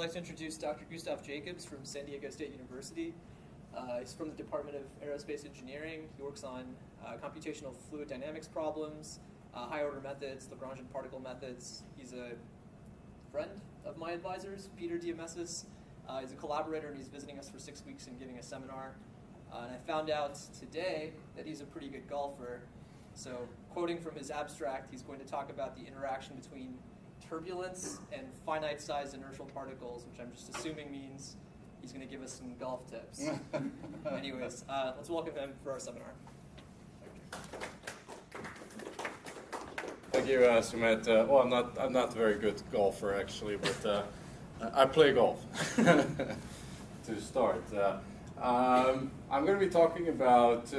like to introduce Dr. Gustav Jacobs from San Diego State University. He's from the Department of Aerospace Engineering. He works on computational fluid dynamics problems, high-order methods, Lagrangian particle methods. He's a friend of my advisors, Peter Diomesis. He's a collaborator, and he's visiting us for 6 weeks and giving a seminar. And I found out today that he's a pretty good golfer. So, quoting from his abstract, he's going to talk about the interaction between turbulence and finite-sized inertial particles, which I'm just assuming means he's going to give us some golf tips. Anyways, let's welcome him for our seminar. Thank you, Sumit. Well, I'm not a very good golfer actually, but I play golf to start. I'm going to be talking about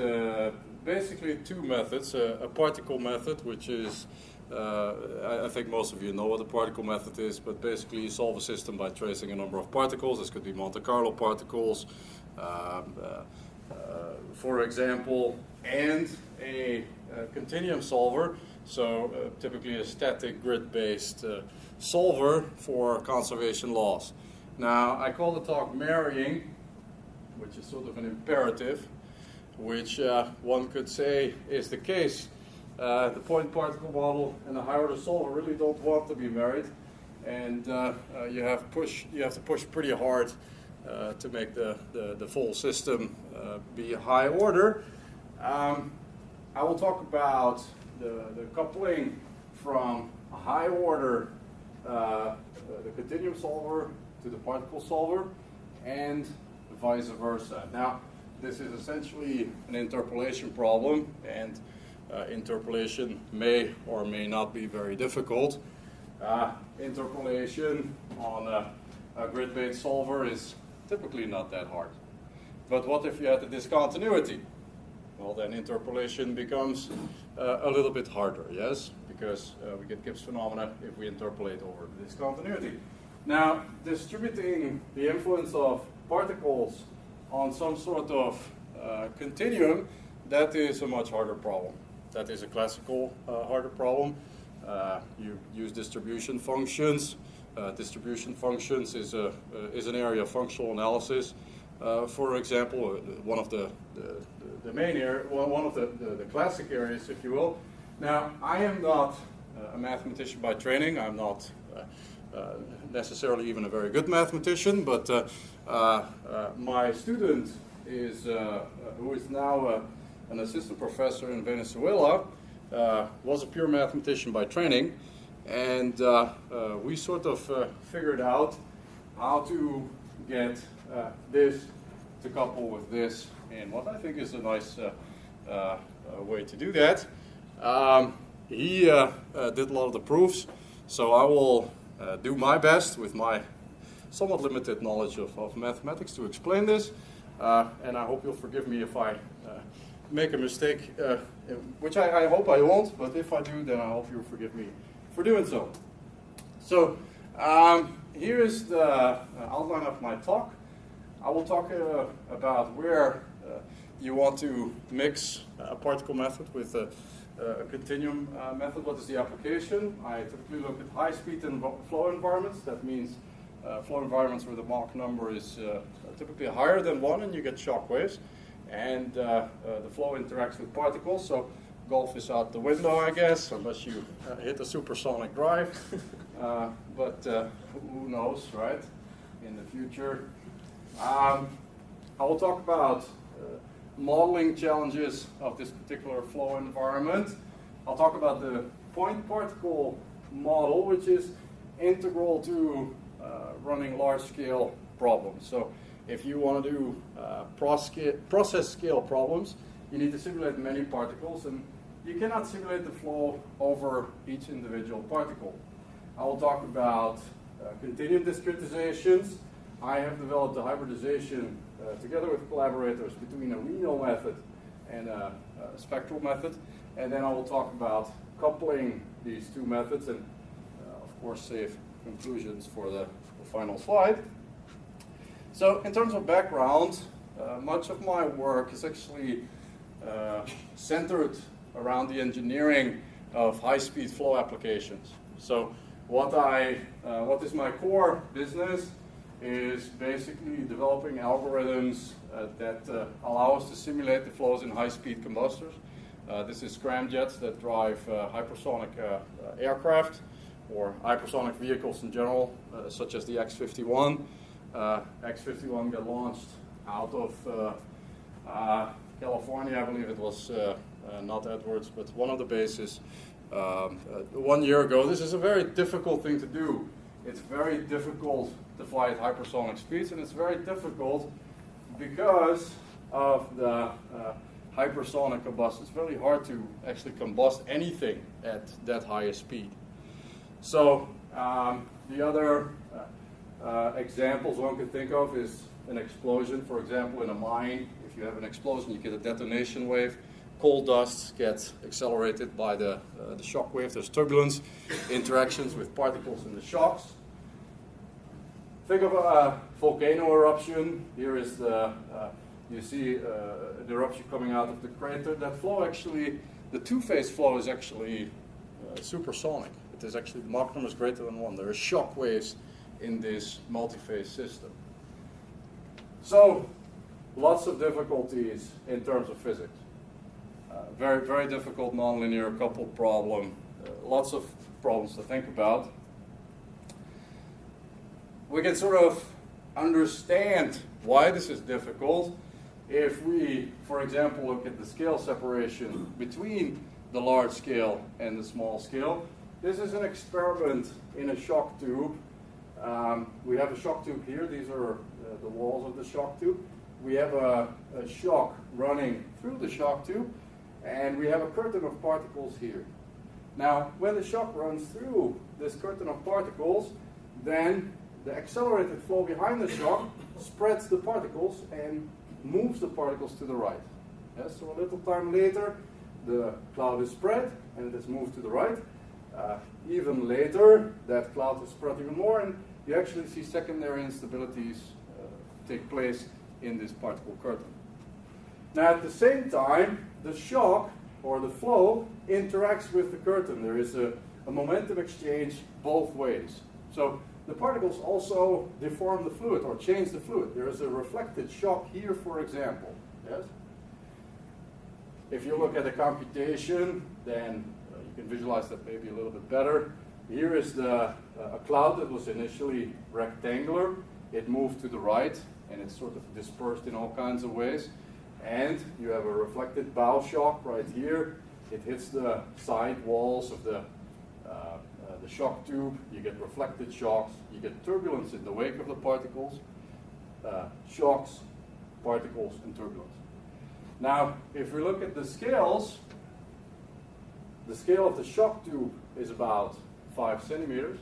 basically two methods: a particle method, which is I think most of you know what a particle method is, but basically you solve a system by tracing a number of particles. This could be Monte Carlo particles, for example, and a continuum solver. So typically a static grid-based solver for conservation laws. Now, I call the talk marrying, which is sort of an imperative, which one could say is the case. The point particle model and the high-order solver really don't want to be married, and you have to push pretty hard to make the full system be high order. I will talk about the coupling from a high order, the continuum solver to the particle solver, and vice versa. Now, this is essentially an interpolation problem, and interpolation may or may not be very difficult. Interpolation on a grid-based solver is typically not that hard. But what if you had a discontinuity? Well, then interpolation becomes a little bit harder, yes? Because we get Gibbs phenomena if we interpolate over the discontinuity. Now, distributing the influence of particles on some sort of continuum, that is a much harder problem. That is a classical harder problem. You use distribution functions. Distribution functions is an area of functional analysis. For example, one of the main area, one of the classic areas, if you will. Now, I am not a mathematician by training. I'm not necessarily even a very good mathematician, but my student is who is now an assistant professor in Venezuela, was a pure mathematician by training, and we sort of figured out how to get this to couple with this, and what I think is a nice way to do that. He did a lot of the proofs, so I will do my best with my somewhat limited knowledge of mathematics to explain this, and I hope you'll forgive me if I make a mistake, which I hope I won't, but if I do, then I hope you'll forgive me for doing so. So here is the outline of my talk. I will talk about where you want to mix a particle method with a continuum method. What is the application? I typically look at high-speed flow environments. That means flow environments where the Mach number is typically higher than 1 and you get shock waves. And the flow interacts with particles, so golf is out the window, I guess, unless you hit a supersonic drive. But who knows, right, in the future. I will talk about modeling challenges of this particular flow environment. I'll talk about the point particle model, which is integral to running large-scale problems. So if you want to do process scale problems, you need to simulate many particles, and you cannot simulate the flow over each individual particle. I will talk about continuum discretizations. I have developed a hybridization together with collaborators between a WENO method and a spectral method, and then I will talk about coupling these two methods and, of course, save conclusions for the final slide. So in terms of background, much of my work is actually centered around the engineering of high-speed flow applications. So what is my core business is basically developing algorithms that allow us to simulate the flows in high-speed combustors. This is scramjets that drive hypersonic aircraft or hypersonic vehicles in general, such as the X-51. X-51 got launched out of California, I believe it was, not Edwards, but one of the bases 1 year ago. This is a very difficult thing to do. It's very difficult to fly at hypersonic speeds, and it's very difficult because of the hypersonic combustion. It's really hard to actually combust anything at that high a speed. So the other examples one could think of is an explosion, for example, in a mine. If you have an explosion, you get a detonation wave. Coal dust gets accelerated by the shock wave. There's turbulence, interactions with particles in the shocks. Think of a volcano eruption. Here is you see the eruption coming out of the crater. That flow actually, the two-phase flow is actually supersonic. It is actually, the Mach number is greater than 1. There are shock waves in this multi-phase system. So, lots of difficulties in terms of physics. Very, very difficult nonlinear coupled problem. Lots of problems to think about. We can sort of understand why this is difficult if we, for example, look at the scale separation between the large scale and the small scale. This is an experiment in a shock tube. We have a shock tube here. These are the walls of the shock tube. We have a shock running through the shock tube, and we have a curtain of particles here. Now, when the shock runs through this curtain of particles, then the accelerated flow behind the shock spreads the particles and moves the particles to the right. Yes, so a little time later, the cloud is spread and it is moved to the right. Even later, that cloud is spread even more, and you actually see secondary instabilities take place in this particle curtain. Now, at the same time, the shock or the flow interacts with the curtain. There is a momentum exchange both ways. So the particles also deform the fluid or change the fluid. There is a reflected shock here, for example. Yes? If you look at the computation, then you can visualize that maybe a little bit better. Here is a cloud that was initially rectangular. It moved to the right, and it's sort of dispersed in all kinds of ways. And you have a reflected bow shock right here. It hits the side walls of the shock tube. You get reflected shocks. You get turbulence in the wake of the particles. Shocks, particles, and turbulence. Now, if we look at the scales, the scale of the shock tube is about 5 centimeters.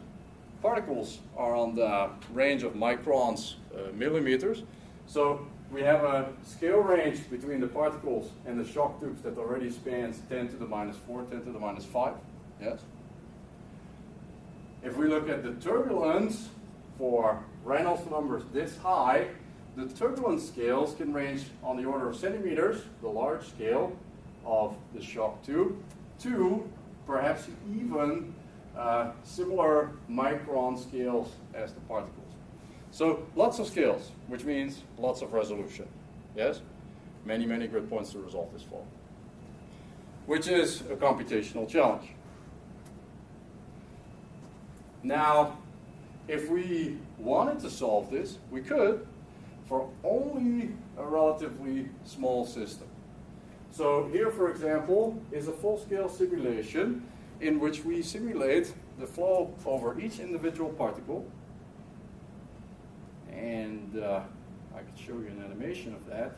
Particles are on the range of microns, millimeters. So we have a scale range between the particles and the shock tubes that already spans 10 to the minus 4, 10 to the minus 5. Yes? If we look at the turbulence for Reynolds numbers this high, the turbulence scales can range on the order of centimeters, the large scale of the shock tube, to perhaps even similar micron scales as the particles. So lots of scales, which means lots of resolution. Yes? Many, many grid points to resolve this flow, which is a computational challenge. Now, if we wanted to solve this, we could for only a relatively small system. So here, for example, is a full-scale simulation in which we simulate the flow over each individual particle. And I could show you an animation of that.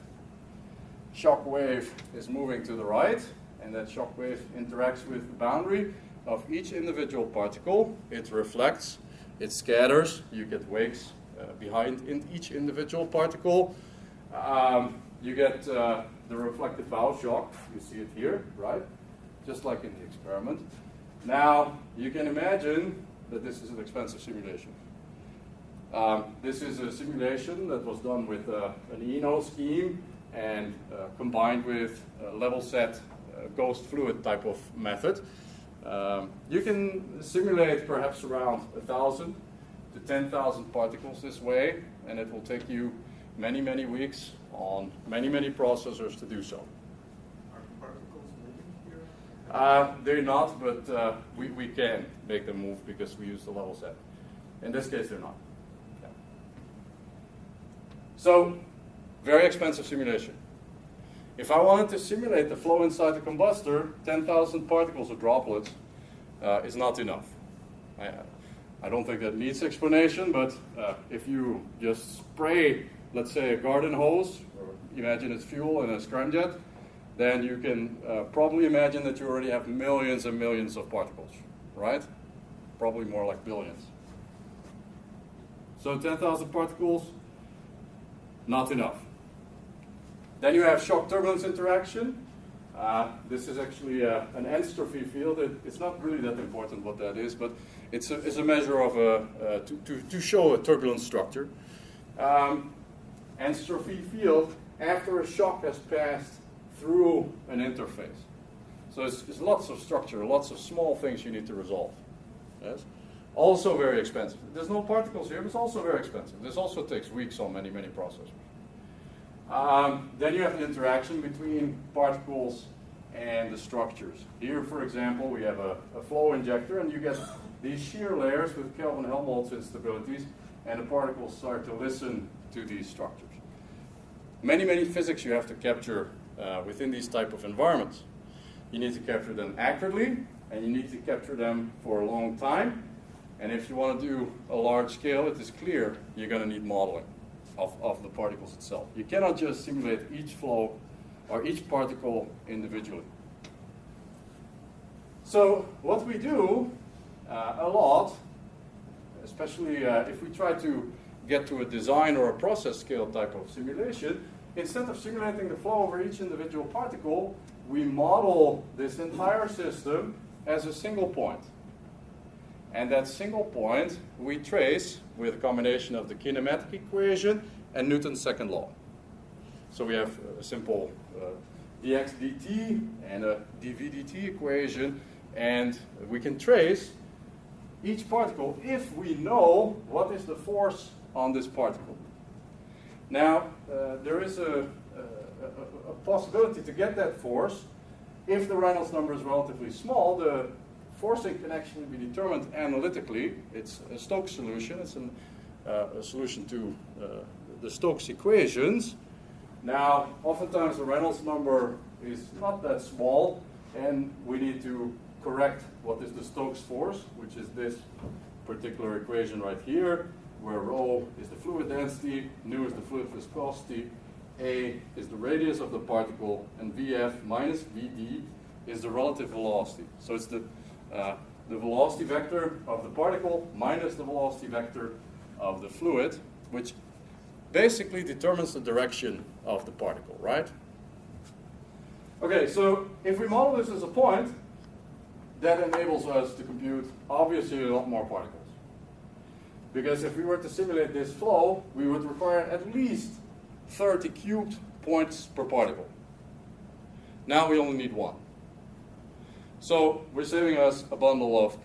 Shock wave is moving to the right, and that shock wave interacts with the boundary of each individual particle. It reflects, it scatters, you get wakes behind in each individual particle. You get the reflected bow shock, you see it here, right? Just like in the experiment. Now, you can imagine that this is an expensive simulation. This is a simulation that was done with an ENO scheme and combined with a level set ghost fluid type of method. You can simulate perhaps around 1,000 to 10,000 particles this way, and it will take you many, many weeks on many, many processors to do so. Are particles moving here? They're not, but we can make them move because we use the level set. In this case, they're not. Yeah. So, very expensive simulation. If I wanted to simulate the flow inside the combustor, 10,000 particles or droplets is not enough. I don't think that needs explanation, but if you just spray, let's say, a garden hose, or imagine it's fuel in a scramjet, then you can probably imagine that you already have millions and millions of particles, right? Probably more like billions. So 10,000 particles, not enough. Then you have shock-turbulence interaction. This is actually an entropy field. It's not really that important what that is, but it's a measure of to show a turbulent structure. Entropy field after a shock has passed through an interface. So it's lots of structure, lots of small things you need to resolve. Yes? Also very expensive. There's no particles here, but it's also very expensive. This also takes weeks on many, many processors. Then you have the interaction between particles and the structures. Here, for example, we have a flow injector, and you get these shear layers with Kelvin-Helmholtz instabilities, and the particles start to listen to these structures. Many, many physics you have to capture within these type of environments. You need to capture them accurately, and you need to capture them for a long time. And if you want to do a large scale, it is clear you're going to need modeling of the particles itself. You cannot just simulate each flow or each particle individually. So what we do a lot, especially if we try to get to a design or a process scale type of simulation, instead of simulating the flow over each individual particle, we model this entire system as a single point. And that single point we trace with a combination of the kinematic equation and Newton's second law. So we have a simple dx dt and a dv dt equation, and we can trace each particle if we know what is the force on this particle. Now, there is a possibility to get that force. If the Reynolds number is relatively small, the forcing can actually be determined analytically. It's a Stokes solution. It's a solution to the Stokes equations. Now, oftentimes the Reynolds number is not that small, and we need to correct what is the Stokes force, which is this particular equation right here, where rho is the fluid density, nu is the fluid viscosity, a is the radius of the particle, and vf minus vd is the relative velocity. So it's the velocity vector of the particle minus the velocity vector of the fluid, which basically determines the direction of the particle, right? Okay, so if we model this as a point, that enables us to compute obviously a lot more particles. Because if we were to simulate this flow, we would require at least 30 cubed points per particle. Now we only need one. So we're saving us a bundle of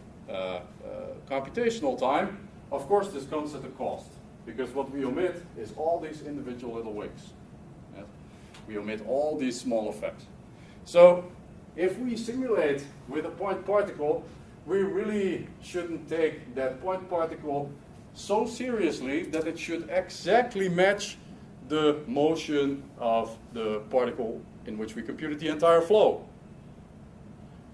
computational time. Of course, this comes at a cost, because what we omit is all these individual little wings. Yes? We omit all these small effects. So if we simulate with a point particle, we really shouldn't take that point particle so seriously that it should exactly match the motion of the particle in which we computed the entire flow.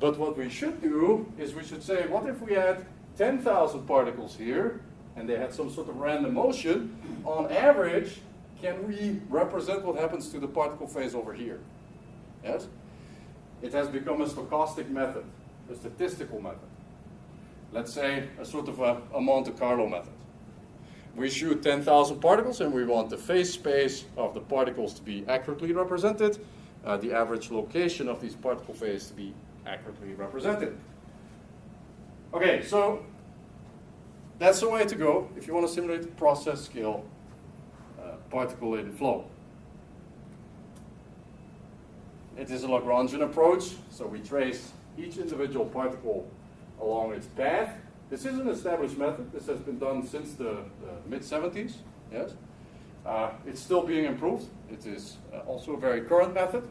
But what we should do is we should say, what if we had 10,000 particles here, and they had some sort of random motion? On average, can we represent what happens to the particle phase over here? Yes? It has become a stochastic method, a statistical method. Let's say a sort of a Monte Carlo method. We shoot 10,000 particles, and we want the phase space of the particles to be accurately represented, the average location of these particle phases to be accurately represented. Okay, so that's the way to go if you want to simulate the process scale particle-laden flow. It is a Lagrangian approach, so we trace each individual particle along its path. This is an established method. This has been done since the mid-70s. Yes, it's still being improved. It is also a very current method.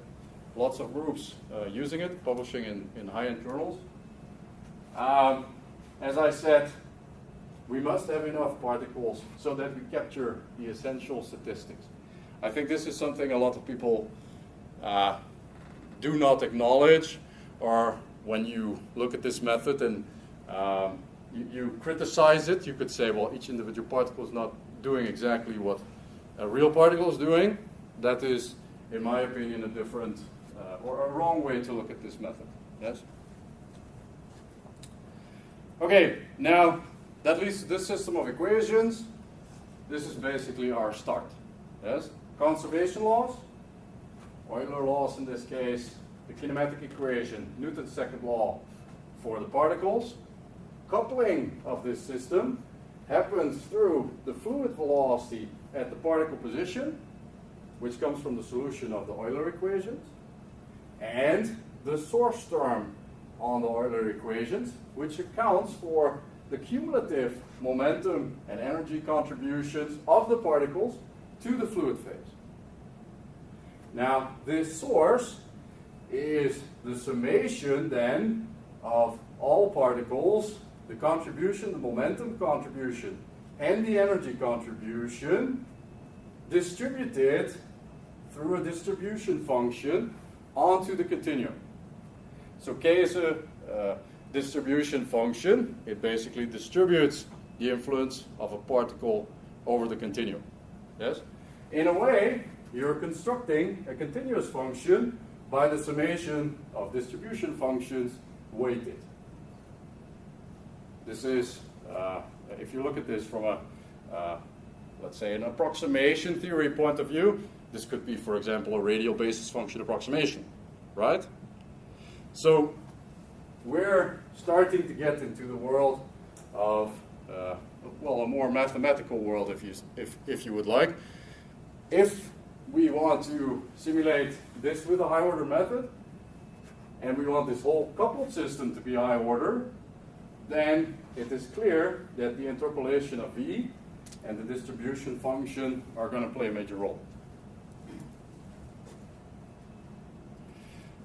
Lots of groups using it, publishing in high-end journals. As I said, we must have enough particles so that we capture the essential statistics. I think this is something a lot of people do not acknowledge, or when you look at this method and you criticize it, you could say, well, each individual particle is not doing exactly what a real particle is doing. That is, in my opinion, a different or a wrong way to look at this method. Yes? Okay, now that leads to this system of equations. This is basically our start. Yes? Conservation laws, Euler laws in this case, the kinematic equation, Newton's second law for the particles. Coupling of this system happens through the fluid velocity at the particle position, which comes from the solution of the Euler equations, and the source term on the Euler equations, which accounts for the cumulative momentum and energy contributions of the particles to the fluid phase. Now, this source is the summation then of all particles, the contribution, the momentum contribution, and the energy contribution distributed through a distribution function onto the continuum. So K is a distribution function. It basically distributes the influence of a particle over the continuum. Yes? In a way, you're constructing a continuous function by the summation of distribution functions weighted. This is, if you look at this from a, let's say, an approximation theory point of view, this could be, for example, a radial basis function approximation, right? So we're starting to get into the world of, well, a more mathematical world, if you would like. If we want to simulate this with a high-order method, and we want this whole coupled system to be high-order, then it is clear that the interpolation of V and the distribution function are going to play a major role.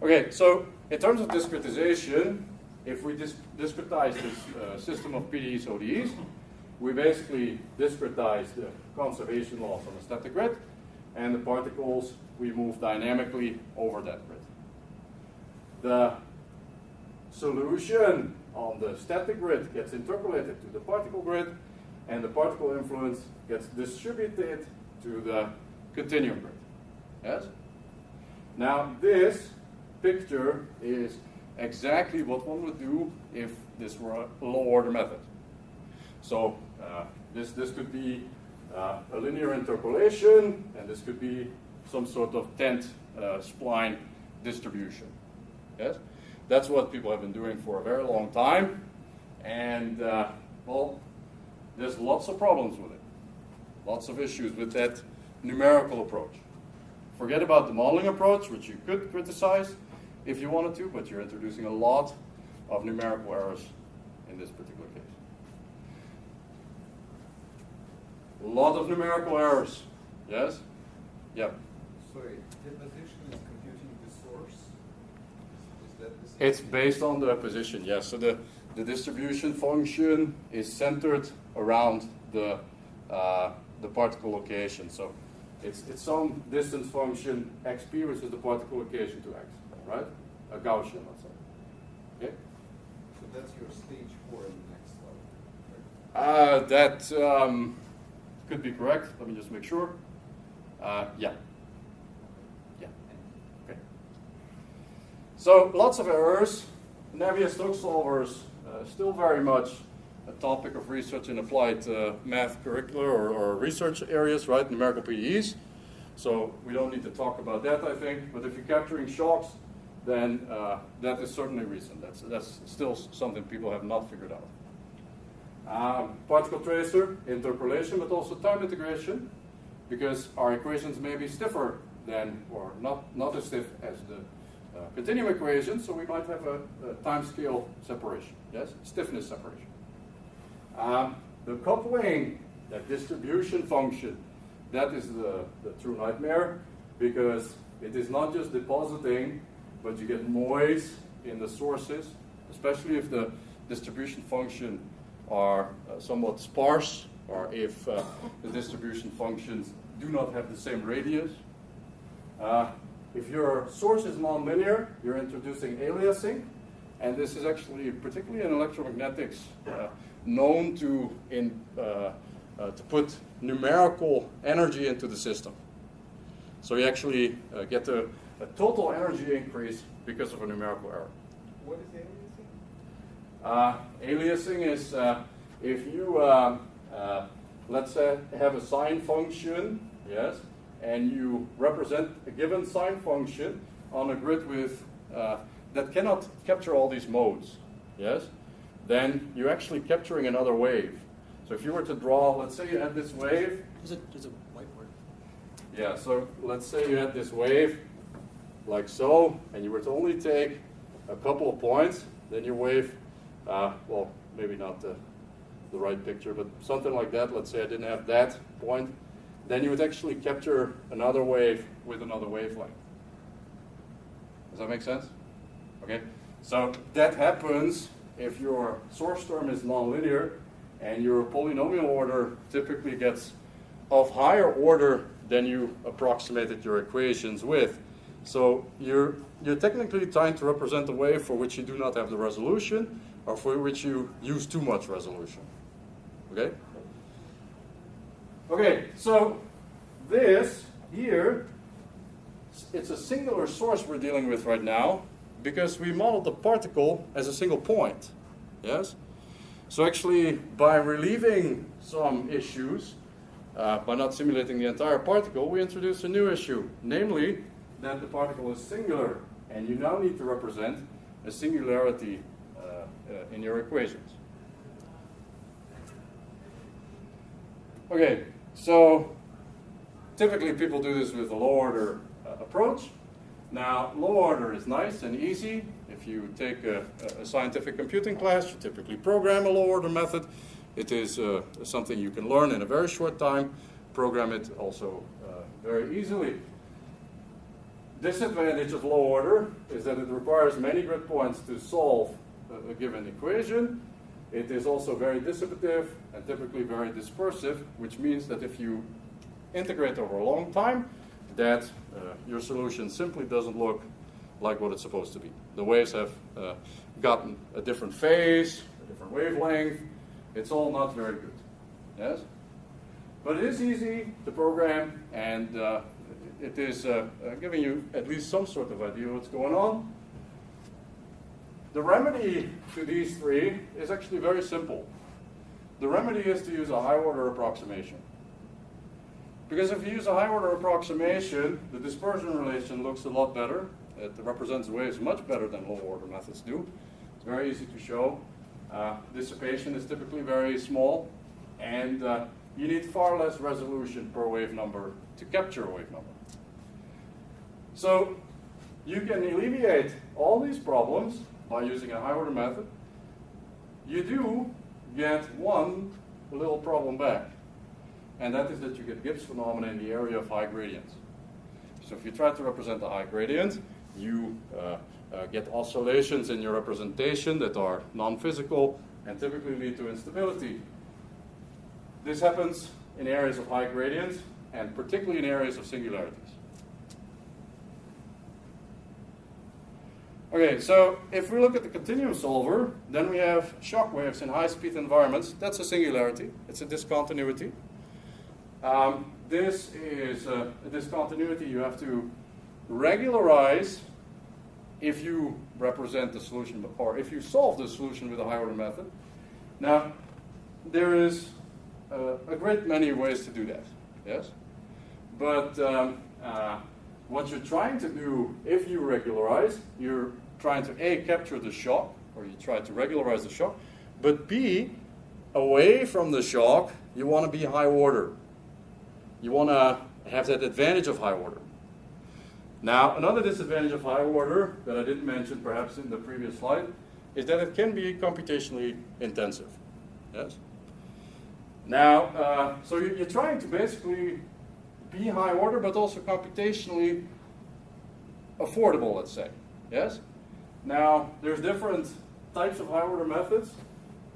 Okay, so in terms of discretization, if we discretize this system of PDEs, ODEs, we basically discretize the conservation laws on the static grid, and the particles we move dynamically over that grid. The solution on the static grid gets interpolated to the particle grid, and the particle influence gets distributed to the continuum grid. Yes? Now, this picture is exactly what one would do if this were a low-order method. So this could be a linear interpolation, and this could be some sort of tent spline distribution. Yes, that's what people have been doing for a very long time, and well, there's lots of problems with it, lots of issues with that numerical approach. Forget about the modeling approach, which you could criticize if you wanted to, but you're introducing a lot of numerical errors in this particular case. A lot of numerical errors. Yes? Yep. Sorry, deposition is computing the source? Is that the same? It's based on the position, yes. So the distribution function is centered around the particle location. So it's some distance function, xp, which is the particle location to x, right? A Gaussian, let's say. Okay? So that's your stage 4 in the next slide, right? That could be correct. Let me just make sure. Yeah. Okay. So lots of errors. Navier-Stokes solvers still very much a topic of research in applied math curricular or research areas, right? Numerical PDEs. So we don't need to talk about that, I think. But if you're capturing shocks, then that is certainly recent. That's still something people have not figured out. Particle tracer, interpolation, but also time integration, because our equations may be stiffer than, or not as stiff as the continuum equation, so we might have a time scale separation, yes, stiffness separation. The coupling, that distribution function, that is the true nightmare, because it is not just depositing, but you get noise in the sources, especially if the distribution function are somewhat sparse, or if the distribution functions do not have the same radius. If your source is nonlinear, you're introducing aliasing, and this is actually, particularly in electromagnetics, known to put numerical energy into the system. So you actually get a total energy increase because of a numerical error. What is aliasing? Aliasing is if you, let's say, have a sine function, yes, and you represent a given sine function on a grid with that cannot capture all these modes, yes, then you're actually capturing another wave. So if you were to draw, let's say you had this wave. There's a whiteboard. Yeah, so let's say you had this wave like so, and you were to only take a couple of points, then your wave, well, maybe not the right picture, but something like that. Let's say I didn't have that point. Then you would actually capture another wave with another wavelength. Does that make sense? Okay, so that happens if your source term is nonlinear and your polynomial order typically gets of higher order than you approximated your equations with. So you're technically trying to represent a wave for which you do not have the resolution, or for which you use too much resolution. Okay? Okay, so this here, it's a singular source we're dealing with right now, because we modeled the particle as a single point. Yes? So actually, by relieving some issues, by not simulating the entire particle, we introduce a new issue, namely that the particle is singular, and you now need to represent a singularity in your equations. Okay, so typically people do this with a low order approach. Now, low order is nice and easy. If you take a scientific computing class, you typically program a low order method. It is something you can learn in a very short time, program it also very easily. Disadvantage of low order is that it requires many grid points to solve a given equation. It is also very dissipative and typically very dispersive, which means that if you integrate over a long time, that your solution simply doesn't look like what it's supposed to be. The waves have gotten a different phase, a different wavelength. It's all not very good. Yes? But it is easy to program, and it is giving you at least some sort of idea what's going on. The remedy to these three is actually very simple. The remedy is to use a high-order approximation. Because if you use a high-order approximation, the dispersion relation looks a lot better. It represents waves much better than low-order methods do. It's very easy to show. Dissipation is typically very small, and you need far less resolution per wave number to capture a wave number. So you can alleviate all these problems by using a high-order method. You do get one little problem back, and that is that you get Gibbs phenomena in the area of high gradients. So if you try to represent a high gradient, you get oscillations in your representation that are non-physical and typically lead to instability. This happens in areas of high gradients and particularly in areas of singularities. Okay, so if we look at the continuum solver, then we have shock waves in high-speed environments. That's a singularity. It's a discontinuity. This is a discontinuity you have to regularize if you represent the solution, or if you solve the solution with a high-order method. Now, there is a great many ways to do that, yes? But what you're trying to do, if you regularize, you're trying to A, capture the shock, or you try to regularize the shock, but B, away from the shock, you want to be high order. You want to have that advantage of high order. Now, another disadvantage of high order that I didn't mention perhaps in the previous slide is that it can be computationally intensive. Yes? Now, so you're trying to basically be high order, but also computationally affordable, let's say. Yes? Now, there's different types of high order methods.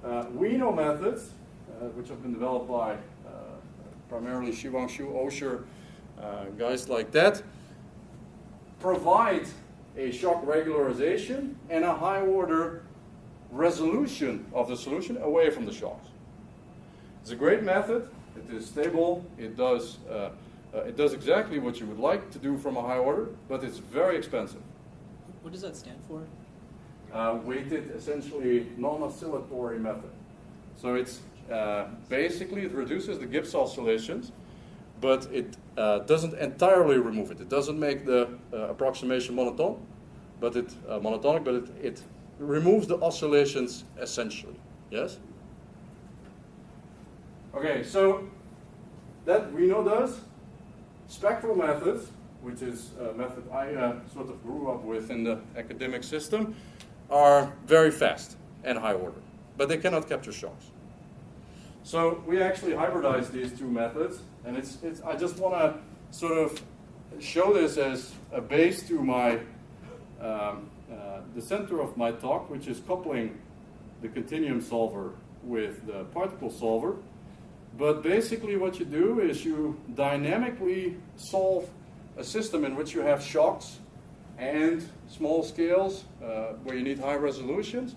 WENO methods, which have been developed by primarily Shiwangshu, Osher, guys like that, provide a shock regularization and a high order resolution of the solution away from the shocks. It's a great method. It is stable. It does exactly what you would like to do from a high order, but it's very expensive. What does that stand for? Weighted, essentially non-oscillatory method. So it's basically it reduces the Gibbs oscillations, but it doesn't entirely remove it. It doesn't make the approximation monotonic, but it removes the oscillations essentially. Yes. Okay, so that WENO does. Spectral methods, which is a method I sort of grew up with in the academic system, are very fast and high order, but they cannot capture shocks. So we actually hybridized these two methods, and I just want to sort of show this as a base to my the center of my talk, which is coupling the continuum solver with the particle solver. But basically what you do is you dynamically solve a system in which you have shocks and small scales where you need high resolutions.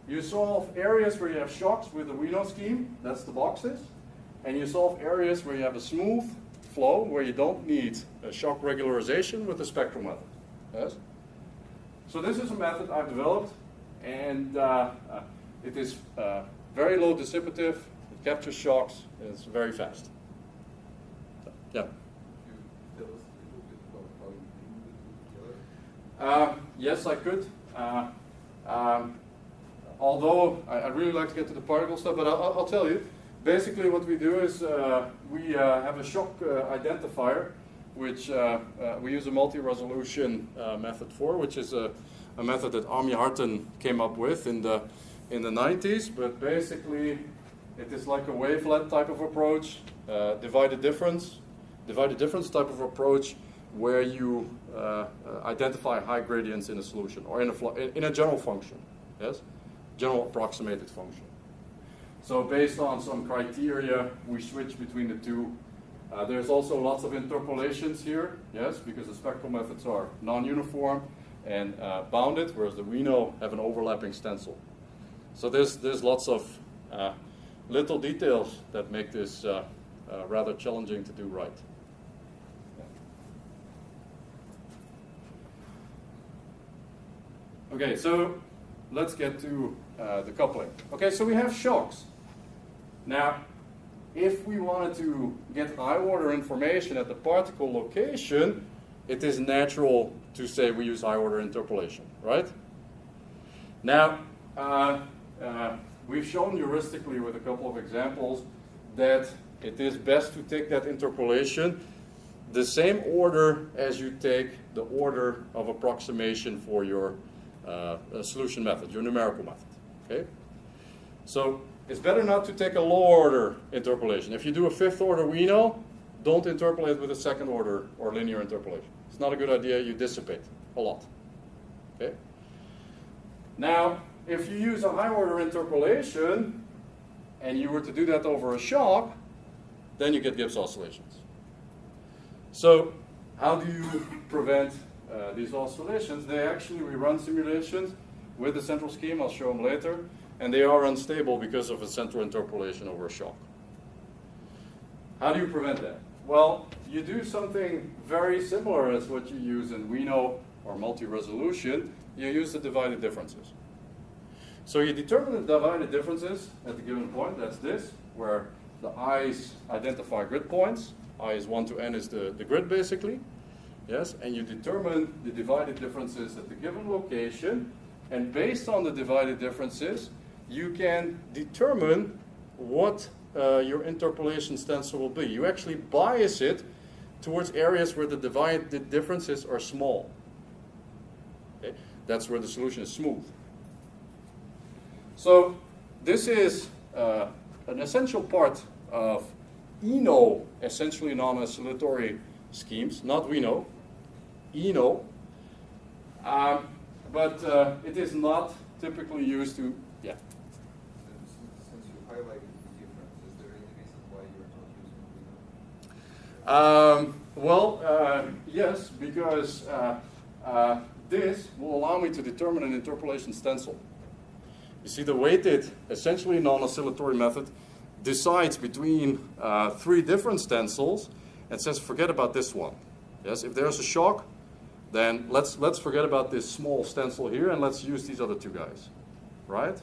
You solve areas where you have shocks with the WENO scheme, that's the boxes. And you solve areas where you have a smooth flow where you don't need a shock regularization with the spectral method. Yes? So this is a method I've developed, and it is very low dissipative. Captures shocks, and it's very fast. So, yeah. Can you tell us a little bit about how you bring it together? Yes, I could. Although I'd really like to get to the particle stuff, but I'll tell you. Basically, what we do is we have a shock identifier, which we use a multi-resolution method for, which is a method that Ami Harten came up with in the 90s. But basically, it is like a wavelet type of approach, divided difference type of approach, where you identify high gradients in a solution or in a general function, yes, general approximated function. So based on some criteria, we switch between the two. There's also lots of interpolations here, yes, because the spectral methods are non-uniform and bounded, whereas the WENO have an overlapping stencil. So there's lots of little details that make this rather challenging to do right. Okay, so let's get to the coupling. Okay, so we have shocks. Now, if we wanted to get high order information at the particle location, it is natural to say we use high order interpolation, right? Now, we've shown heuristically with a couple of examples that it is best to take that interpolation the same order as you take the order of approximation for your solution method, your numerical method. Okay? So it's better not to take a low order interpolation. If you do a fifth order WENO, don't interpolate with a second order or linear interpolation. It's not a good idea, you dissipate a lot. Okay? Now, if you use a high order interpolation and you were to do that over a shock, then you get Gibbs oscillations. So how do you prevent these oscillations? We run simulations with the central scheme, I'll show them later, and they are unstable because of a central interpolation over a shock. How do you prevent that? Well, you do something very similar as what you use in WENO or multi-resolution. You use the divided differences. So you determine the divided differences at the given point, that's this, where the i's identify grid points. I is 1 to n is the grid basically. Yes, and you determine the divided differences at the given location, and based on the divided differences, you can determine what your interpolation stencil will be. You actually bias it towards areas where the divided differences are small. Okay? That's where the solution is smooth. So this is an essential part of ENO, essentially non-oscillatory schemes, not WENO, ENO, but it is not typically used to, yeah. Since you highlighted the difference, is there any reason why you're not using WENO? Well, yes, because this will allow me to determine an interpolation stencil. You see, the weighted, essentially non-oscillatory method decides between 3 different stencils and says, forget about this one. Yes, if there's a shock, then let's forget about this small stencil here and let's use these other 2 guys, right?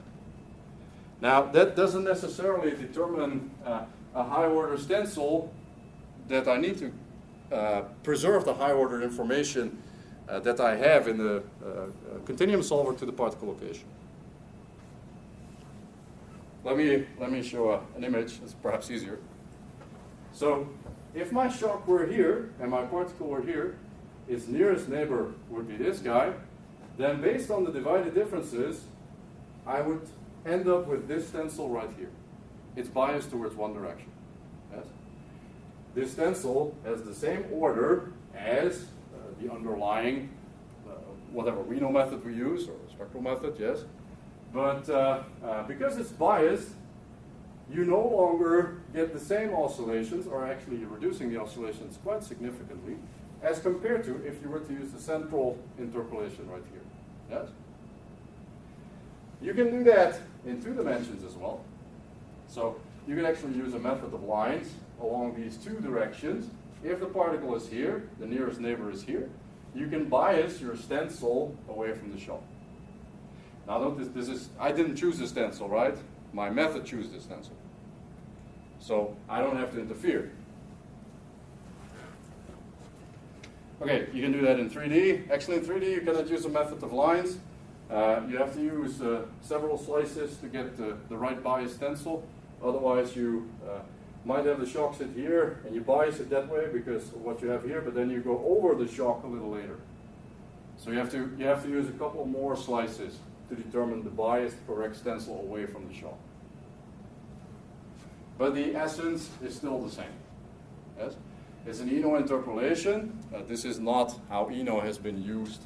Now, that doesn't necessarily determine a high-order stencil that I need to preserve the high-order information that I have in the continuum solver to the particle location. Let me show an image that's perhaps easier. So, if my shock were here and my particle were here, its nearest neighbor would be this guy, then based on the divided differences, I would end up with this stencil right here. It's biased towards one direction. Yes? This stencil has the same order as the underlying, whatever WENO method we use, or spectral method, yes. But because it's biased, you no longer get the same oscillations, or actually you're reducing the oscillations quite significantly, as compared to if you were to use the central interpolation right here. Yes? You can do that in 2 dimensions as well. So you can actually use a method of lines along these 2 directions. If the particle is here, the nearest neighbor is here, you can bias your stencil away from the shock. Now notice this is, I didn't choose the stencil, right? My method chose the stencil. So I don't have to interfere. Okay, you can do that in 3D. Actually in 3D you cannot use a method of lines. You have to use several slices to get the right bias stencil. Otherwise you might have the shock sit here and you bias it that way because of what you have here, but then you go over the shock a little later. So you have to use a couple more slices to determine the biased correct stencil away from the shock. But the essence is still the same. Yes? It's an ENO interpolation. This is not how ENO has been used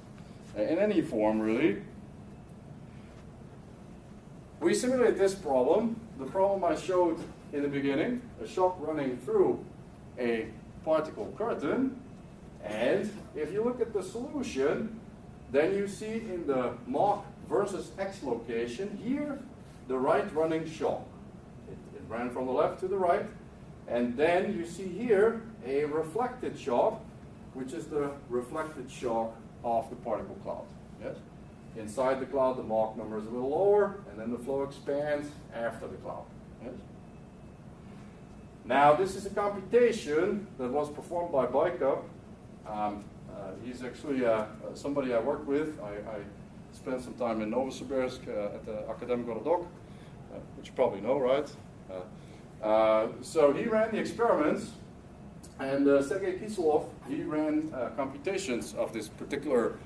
in any form, really. We simulate this problem, the problem I showed in the beginning, a shock running through a particle curtain, and if you look at the solution, then you see in the Mach versus X location here the right running shock. It ran from the left to the right, and then you see here a reflected shock, which is the reflected shock of the particle cloud. Yes? Inside the cloud, the Mach number is a little lower, and then the flow expands after the cloud. Yes? Now, this is a computation that was performed by Bajka. He's actually somebody I work with. I spent some time in Novosibirsk at the Academic Rodok, which you probably know, right? So he ran the experiments, and Sergei Kiselov, he ran computations of this particular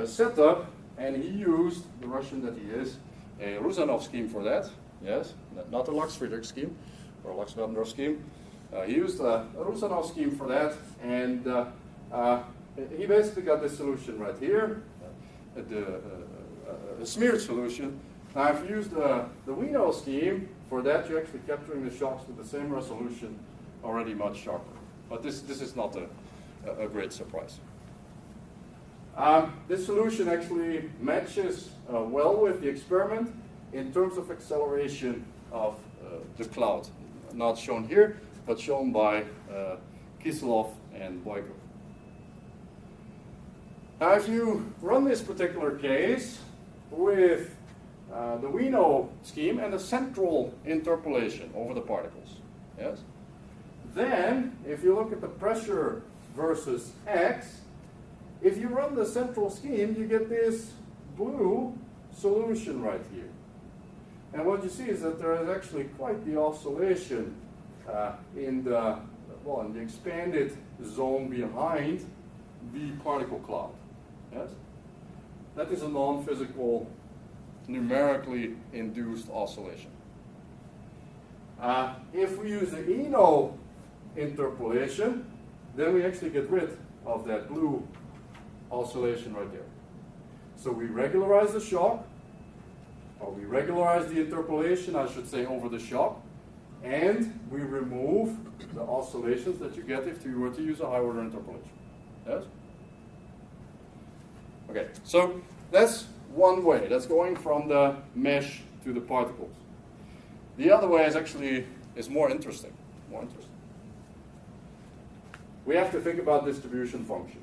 setup, and he used, the Russian that he is, a Rusanov scheme for that. Yes, not a Lux-Friedrich scheme or Lux-Vandorf scheme. He used a Rusanov scheme for that, and he basically got this solution right here, the smeared solution. Now, if you use the WENO scheme, for that you're actually capturing the shocks with the same resolution, already much sharper. But this is not a great surprise. This solution actually matches well with the experiment in terms of acceleration of the cloud. Not shown here, but shown by Kiselov and Bajka. Now, if you run this particular case with the WENO scheme and a central interpolation over the particles, yes, then if you look at the pressure versus X, if you run the central scheme, you get this blue solution right here. And what you see is that there is actually quite the oscillation in the expanded zone behind the particle cloud. Yes? That is a non-physical, numerically induced oscillation. If we use the WENO interpolation, then we actually get rid of that blue oscillation right there. So we regularize the shock, or we regularize the interpolation, I should say, over the shock, and we remove the oscillations that you get if you were to use a high-order interpolation. Yes? Okay, so that's one way. That's going from the mesh to the particles. The other way is more interesting. We have to think about distribution functions.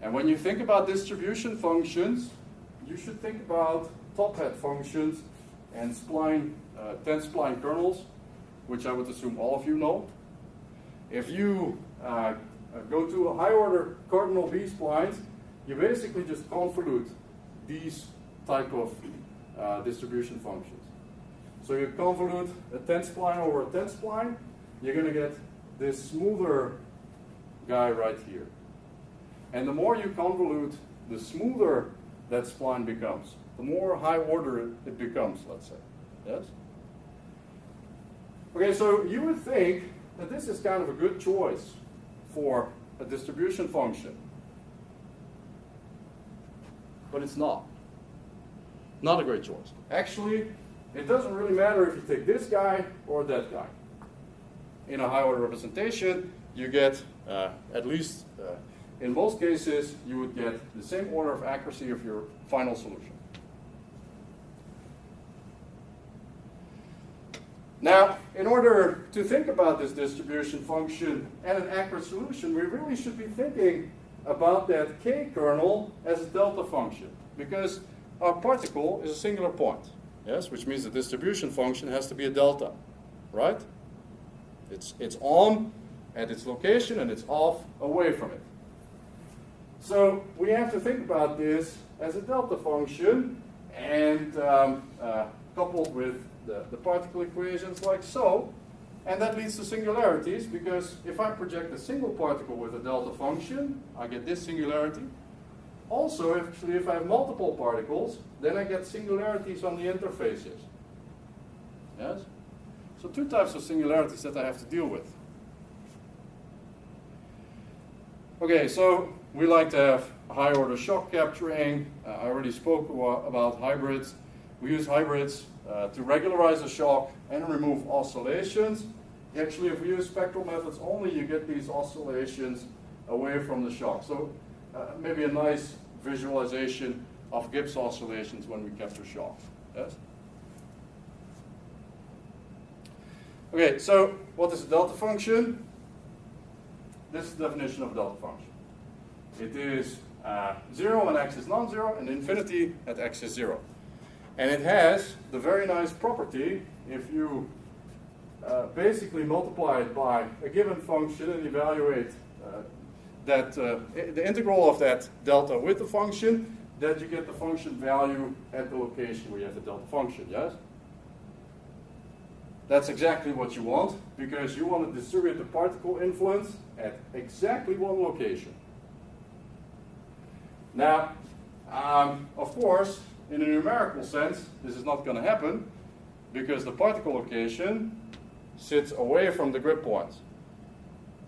And when you think about distribution functions, you should think about top hat functions and spline, 10 spline kernels, which I would assume all of you know. If you go to a high order cardinal B splines, you basically just convolute these type of distribution functions. So you convolute a 10 spline over a 10 spline, you're going to get this smoother guy right here. And the more you convolute, the smoother that spline becomes. The more high order it becomes, let's say. Yes? Okay, so you would think that this is kind of a good choice for a distribution function. But it's not. Not a great choice. Actually, it doesn't really matter if you take this guy or that guy. In a high order representation, you get, at least in most cases, you would get the same order of accuracy of your final solution. Now, in order to think about this distribution function and an accurate solution, we really should be thinking about that k kernel as a delta function, because our particle is a singular point, yes, which means the distribution function has to be a delta, right? It's on at its location and it's off away from it. So we have to think about this as a delta function and coupled with the particle equations like so. And that leads to singularities, because if I project a single particle with a delta function, I get this singularity. Also, if I have multiple particles, then I get singularities on the interfaces. Yes? So two types of singularities that I have to deal with. Okay, so we like to have high order shock capturing. I already spoke about hybrids. We use hybrids to regularize the shock and remove oscillations. Actually, if we use spectral methods only, you get these oscillations away from the shock. So maybe a nice visualization of Gibbs oscillations when we capture shock. Yes? Okay, so what is a delta function? This is the definition of a delta function. It is 0 when x is non-zero, and infinity at x is 0. And it has the very nice property, if you basically multiply it by a given function and evaluate the integral of that delta with the function, that you get the function value at the location where you have the delta function, yes? That's exactly what you want, because you want to distribute the particle influence at exactly one location. Now, of course, in a numerical sense, this is not going to happen, because the particle location sits away from the grip points.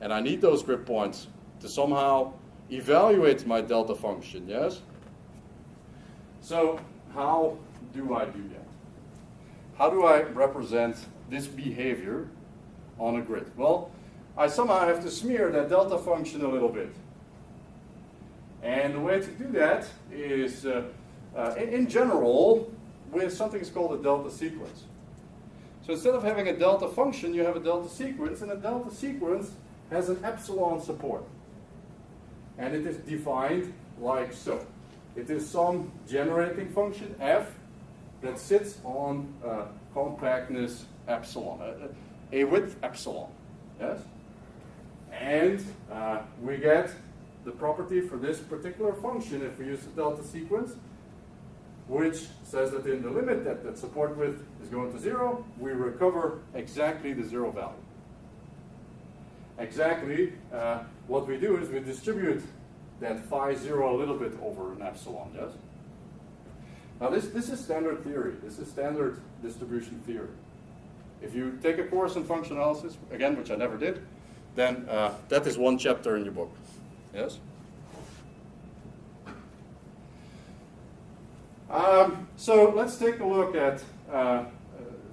And I need those grip points to somehow evaluate my delta function, yes? So how do I do that? How do I represent this behavior on a grid? Well, I somehow have to smear that delta function a little bit. And the way to do that is, in general, with something is called a delta sequence. So instead of having a delta function, you have a delta sequence, and a delta sequence has an epsilon support. And it is defined like so. It is some generating function, f, that sits on compactness epsilon, a width epsilon, yes? And we get the property for this particular function if we use the delta sequence, which says that in the limit that support width is going to 0, we recover exactly the 0 value. Exactly, what we do is we distribute that phi 0 a little bit over an epsilon, yes? Now this is standard theory. This is standard distribution theory. If you take a course in function analysis, again, which I never did, then that is one chapter in your book. Yes? So let's take a look at,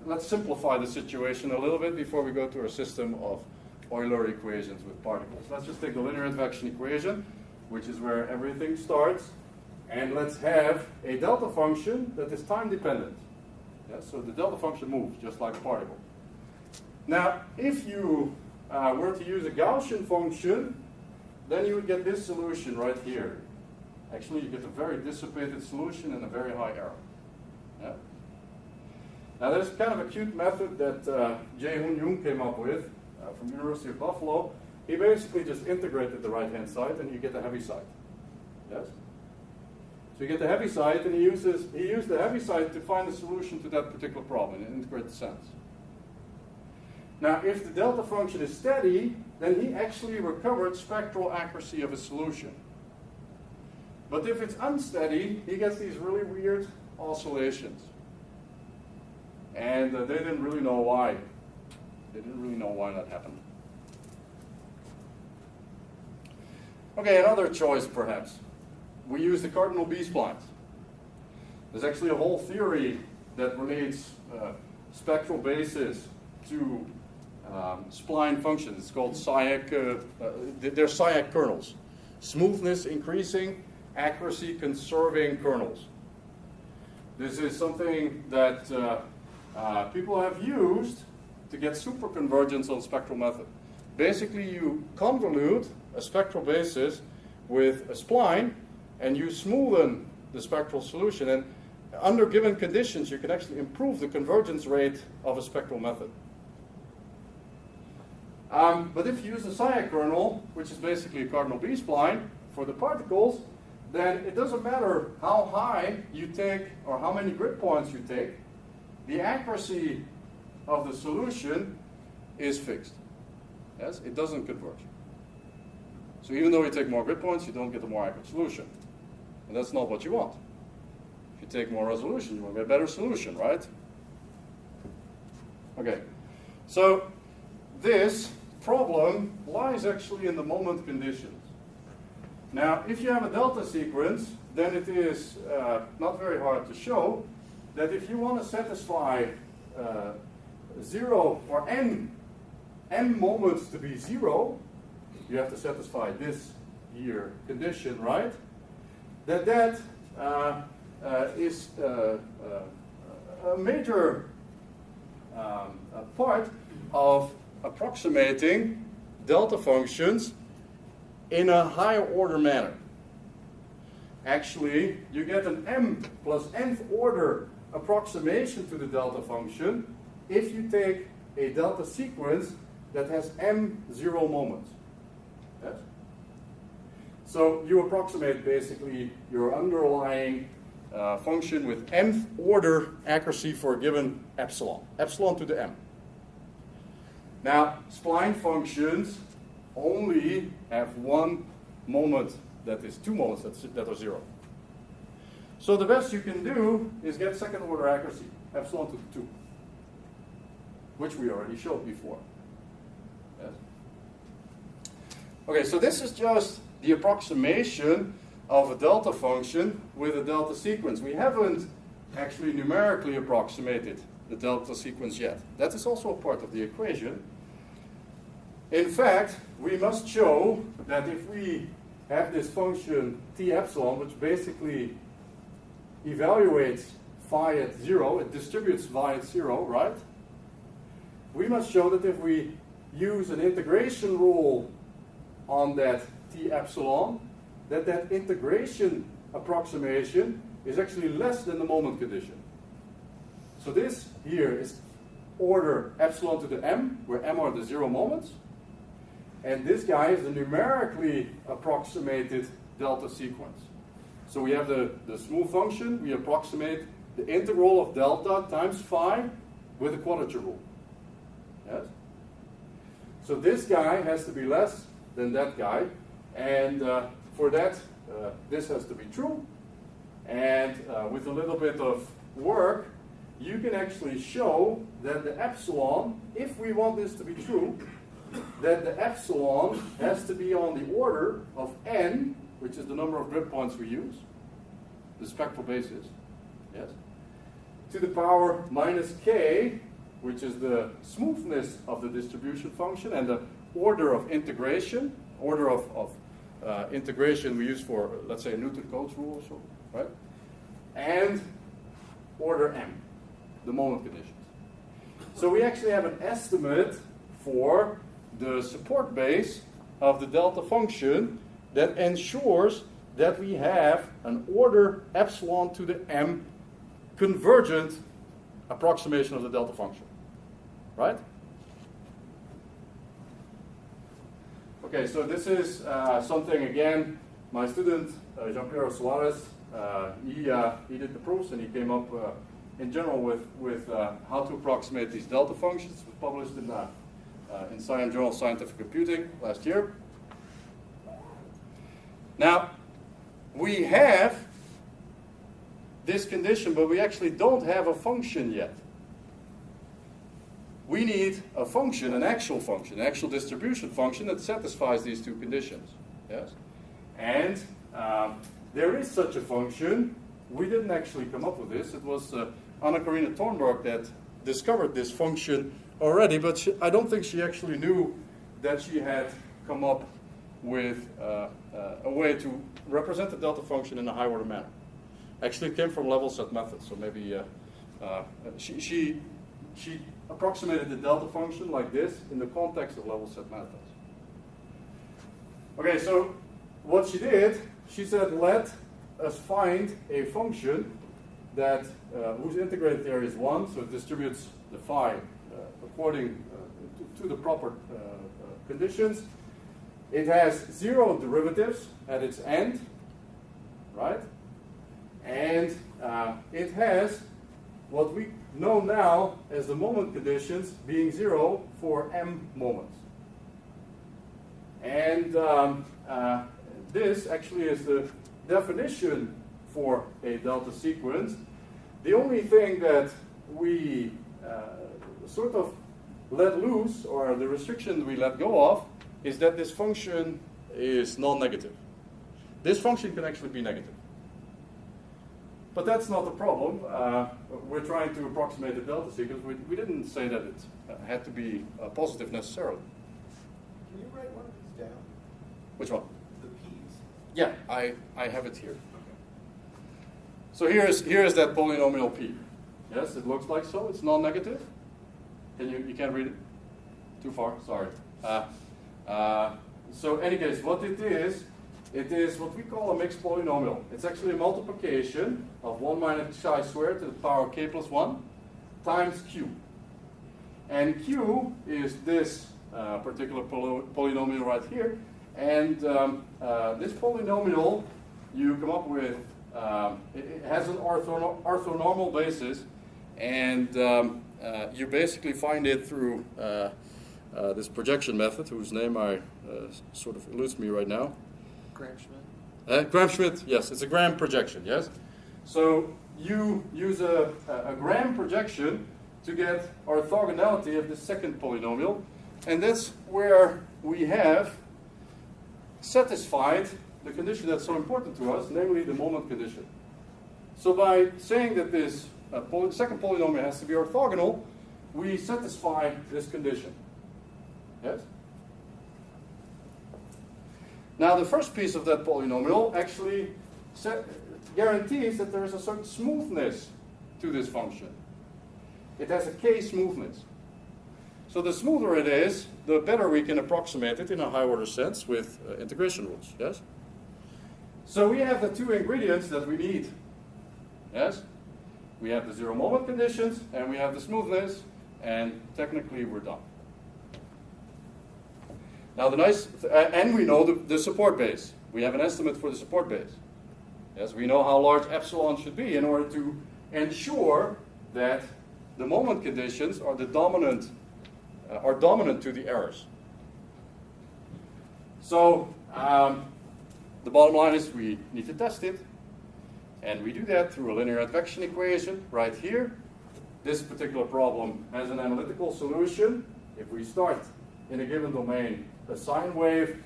let's simplify the situation a little bit before we go to our system of Euler equations with particles. Let's just take the linear advection equation, which is where everything starts, and let's have a delta function that is time dependent. Yeah, so the delta function moves just like a particle. Now, if you were to use a Gaussian function, then you would get this solution right here. Actually, you get a very dissipated solution and a very high error. Yeah? Now, there's kind of a cute method that Jae-Hoon Yoon came up with from the University of Buffalo. He basically just integrated the right-hand side, and you get the heavy side. Yes? So you get the heavy side, and he used the heavy side to find a solution to that particular problem in an integrated sense. Now, if the delta function is steady, then he actually recovered spectral accuracy of his solution. But if it's unsteady, he gets these really weird oscillations. And they didn't really know why. They didn't really know why that happened. Okay, another choice perhaps. We use the cardinal B-splines. There's actually a whole theory that relates spectral bases to spline functions. It's called PSIC. They're PSIC kernels. Smoothness increasing, accuracy conserving kernels. This is something that people have used to get superconvergence on spectral method. Basically, you convolute a spectral basis with a spline, and you smoothen the spectral solution. And under given conditions, you can actually improve the convergence rate of a spectral method. But if you use the PSIC kernel, which is basically a cardinal B-spline for the particles, then it doesn't matter how high you take or how many grid points you take, the accuracy of the solution is fixed. Yes, it doesn't converge. So even though you take more grid points, you don't get a more accurate solution. And that's not what you want. If you take more resolution, you want to get a better solution, right? Okay, so this problem lies actually in the moment conditions. Now, if you have a delta sequence, then it is not very hard to show that if you want to satisfy 0 or n moments to be 0, you have to satisfy this here condition, right? That is a major part of approximating delta functions in a higher order manner. Actually, you get an m plus nth order approximation to the delta function if you take a delta sequence that has m 0 moments. Yes? So you approximate basically your underlying function with nth order accuracy for a given epsilon to the m. Now, spline functions only have one moment that is 2 moments that are 0. So the best you can do is get second order accuracy, epsilon to the 2, which we already showed before. Yes. Okay, so this is just the approximation of a delta function with a delta sequence. We haven't actually numerically approximated the delta sequence yet. That is also a part of the equation. In fact, we must show that if we have this function t epsilon, which basically evaluates phi at 0, it distributes phi at 0, right? We must show that if we use an integration rule on that t epsilon, that integration approximation is actually less than the moment condition. So this here is order epsilon to the m, where m are the 0 moments. And this guy is the numerically approximated delta sequence. So we have the smooth function, we approximate the integral of delta times phi with the quadrature rule. Yes? So this guy has to be less than that guy, and for that, this has to be true. And with a little bit of work, you can actually show that the epsilon, if we want this to be true, that the epsilon has to be on the order of n, which is the number of grid points we use, the spectral basis, yes, to the power minus k, which is the smoothness of the distribution function, and the order of integration, integration we use for, let's say, Newton-Cotes rule or so, right? And order m, the moment conditions. So we actually have an estimate for the support base of the delta function that ensures that we have an order epsilon to the m convergent approximation of the delta function. Right? Okay, so this is something, again, my student, Jean-Pierre Suarez, he did the proofs and he came up in general with how to approximate these delta functions. It was published in Science Journal of Scientific Computing last year. Now, we have this condition, but we actually don't have a function yet. We need a function, an actual distribution function that satisfies these two conditions. Yes? And there is such a function. We didn't actually come up with this. It was Anna-Karina Thornburg that discovered this function already, but I don't think she actually knew that she had come up with a way to represent the delta function in a high order manner. Actually, it came from level set methods, so maybe she approximated the delta function like this in the context of level set methods. Okay, so what she did, she said, let us find a function that whose integrated area is 1, so it distributes the phi according to the proper conditions. It has 0 derivatives at its end, right? And it has what we know now as the moment conditions being 0 for m moments. And this actually is the definition for a delta sequence. The only thing that we sort of let loose, or the restriction we let go of, is that this function is non-negative. This function can actually be negative. But that's not the problem. We're trying to approximate the delta sequence. We didn't say that it had to be positive necessarily. Can you write one of these down? Which one? The p's. Yeah, I have it here. Okay. So here's that polynomial p. Yes, it looks like so. It's non-negative. You can't read it? Too far? Sorry. So in any case, what it is what we call a mixed polynomial. It's actually a multiplication of 1 minus chi squared to the power k plus 1 times q. And q is this particular polynomial right here. And this polynomial, you come up with, it has an orthonormal basis. And you basically find it through this projection method, whose name sort of eludes me right now. Gram-Schmidt. Gram-Schmidt, yes, it's a Gram projection, yes? So you use a Gram projection to get orthogonality of the second polynomial, and that's where we have satisfied the condition that's so important to us, namely the moment condition. So by saying that this second polynomial has to be orthogonal, we satisfy this condition. Yes? Now the first piece of that polynomial actually guarantees that there is a certain smoothness to this function. It has a k smoothness. So the smoother it is, the better we can approximate it in a high order sense with integration rules. Yes? So we have the two ingredients that we need. Yes? We have the 0 moment conditions and we have the smoothness, and technically we're done. Now and we know the support base. We have an estimate for the support base. Yes, we know how large epsilon should be in order to ensure that the moment conditions are dominant to the errors. So the bottom line is we need to test it, and we do that through a linear advection equation right here. this particular problem has an analytical solution. If we start in a given domain a sine wave,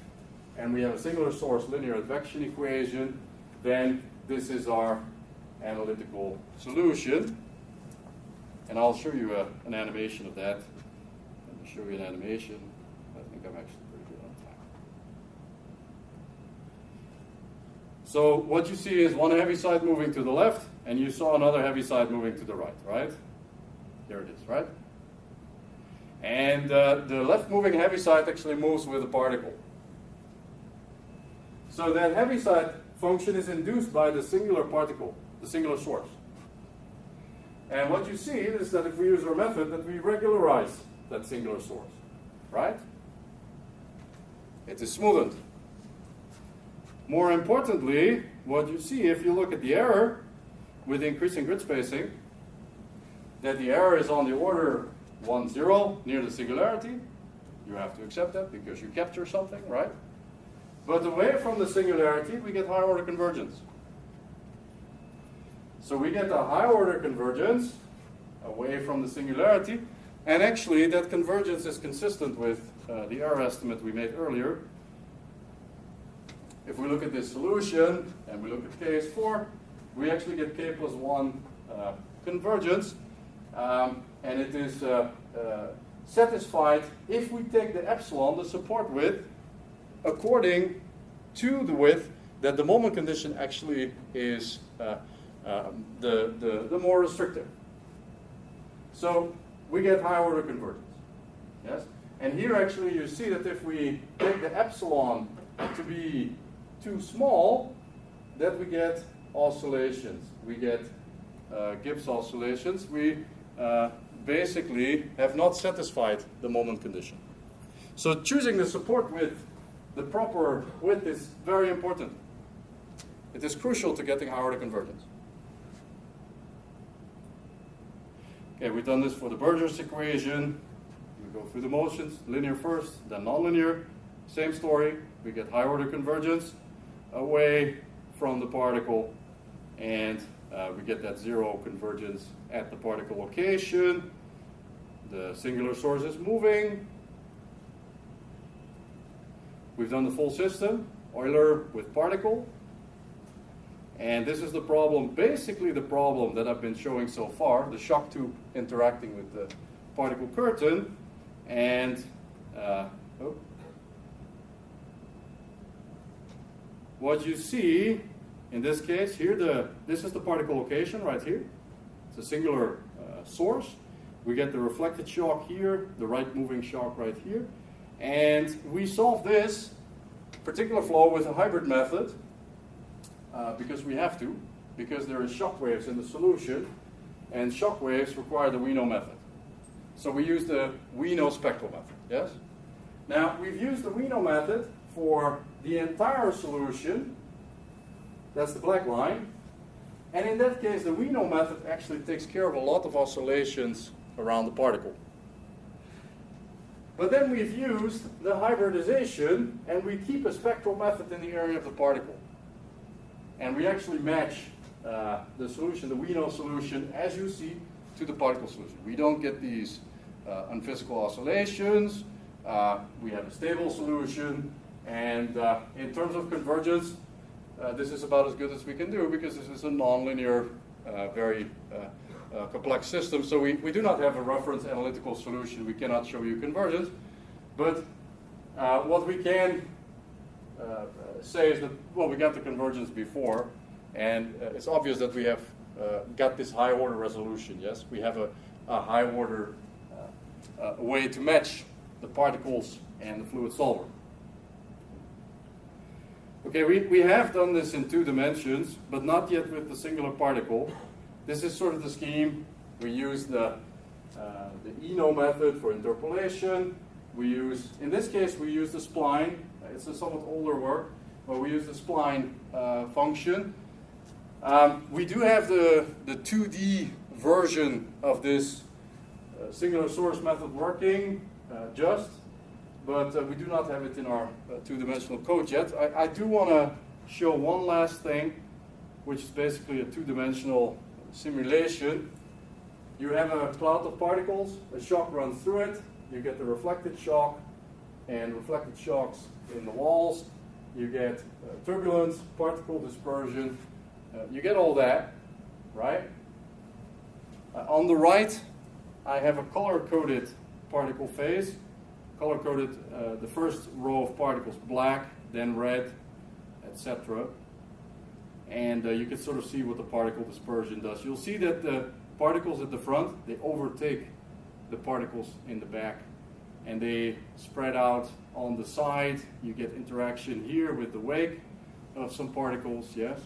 and we have a singular source linear advection equation, then this is our analytical solution. And I'll show you an animation of that. Let me show you an animation. I think I'm actually pretty good on time. So what you see is one heaviside moving to the left, and you saw another heaviside moving to the right, right? There it is, right? And the left moving heaviside actually moves with a particle. So that heaviside function is induced by the singular particle, the singular source. And what you see is that if we use our method, that we regularize that singular source, right? It is smoothened. More importantly, what you see if you look at the error with increasing grid spacing, that the error is on the order 1, 0 near the singularity. You have to accept that because you capture something, right? But away from the singularity, we get high order convergence. So we get a high order convergence away from the singularity, and actually that convergence is consistent with the error estimate we made earlier. If we look at this solution and we look at case 4, we actually get k plus 1 convergence, and it is satisfied if we take the epsilon, the support width, according to the width that the moment condition actually is the more restrictive. So we get high order convergence. Yes? And here actually you see that if we take the epsilon to be too small, that we get oscillations. We get Gibbs oscillations. We basically have not satisfied the moment condition. So choosing the support width, the proper width, is very important. It is crucial to getting high order convergence. Okay, we've done this for the Burgers equation. We go through the motions, linear first, then nonlinear. Same story, we get high order convergence away from the particle, and we get that 0 convergence at the particle location. The singular source is moving. We've done the full system, Euler with particle. And this is the problem, basically the problem that I've been showing so far, the shock tube interacting with the particle curtain. And what you see in this case here, this is the particle location right here. It's a singular source. We get the reflected shock here, the right moving shock right here. And we solve this particular flow with a hybrid method because we have to, because there is shock waves in the solution, and shock waves require the WENO method. So we use the WENO spectral method, yes? Now, we've used the WENO method for the entire solution. That's the black line. And in that case, the WENO method actually takes care of a lot of oscillations around the particle. But then we've used the hybridization, and we keep a spectral method in the area of the particle. And we actually match the solution, the WENO solution, as you see, to the particle solution. We don't get these unphysical oscillations. We have a stable solution. And in terms of convergence, this is about as good as we can do, because this is a nonlinear, very complex system. So we do not have a reference analytical solution. We cannot show you convergence. But what we can say is that, well, we got the convergence before, and it's obvious that we have got this high order resolution, yes? We have a high order way to match the particles and the fluid solver. Okay, we have done this in 2 dimensions, but not yet with the singular particle. This is sort of the scheme. We use the ENO method for interpolation. We use, in this case, we use the spline. It's a somewhat older work, but we use the spline function. We do have the 2D version of this singular source method working, but we do not have it in our 2-dimensional code yet. I do want to show one last thing, which is basically a 2-dimensional simulation. you have a cloud of particles, a shock runs through it, you get the reflected shock, and reflected shocks in the walls, you get turbulence, particle dispersion, you get all that, right? On the right, I have a color-coded particle phase, color-coded the first row of particles black, then red, etc. And you can sort of see what the particle dispersion does. You'll see that the particles at the front, they overtake the particles in the back, and they spread out on the side. You get interaction here with the wake of some particles, yes?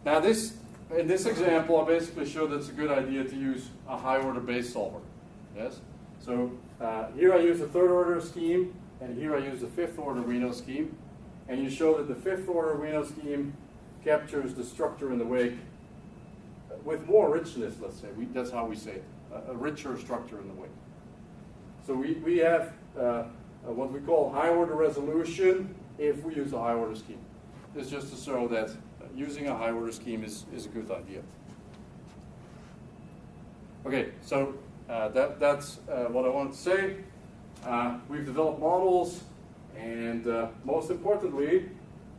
Now in this example, I basically showed that it's a good idea to use a high-order base solver, yes? So here I use a third-order scheme, and here I use a fifth-order WENO scheme. And you show that the fifth-order WENO scheme captures the structure in the wake with more richness, let's say. That's how we say it, a richer structure in the wake. So we have what we call high-order resolution if we use a high-order scheme. This is just to show that using a high-order scheme is a good idea. Okay, so that's what I wanted to say. We've developed models, and most importantly,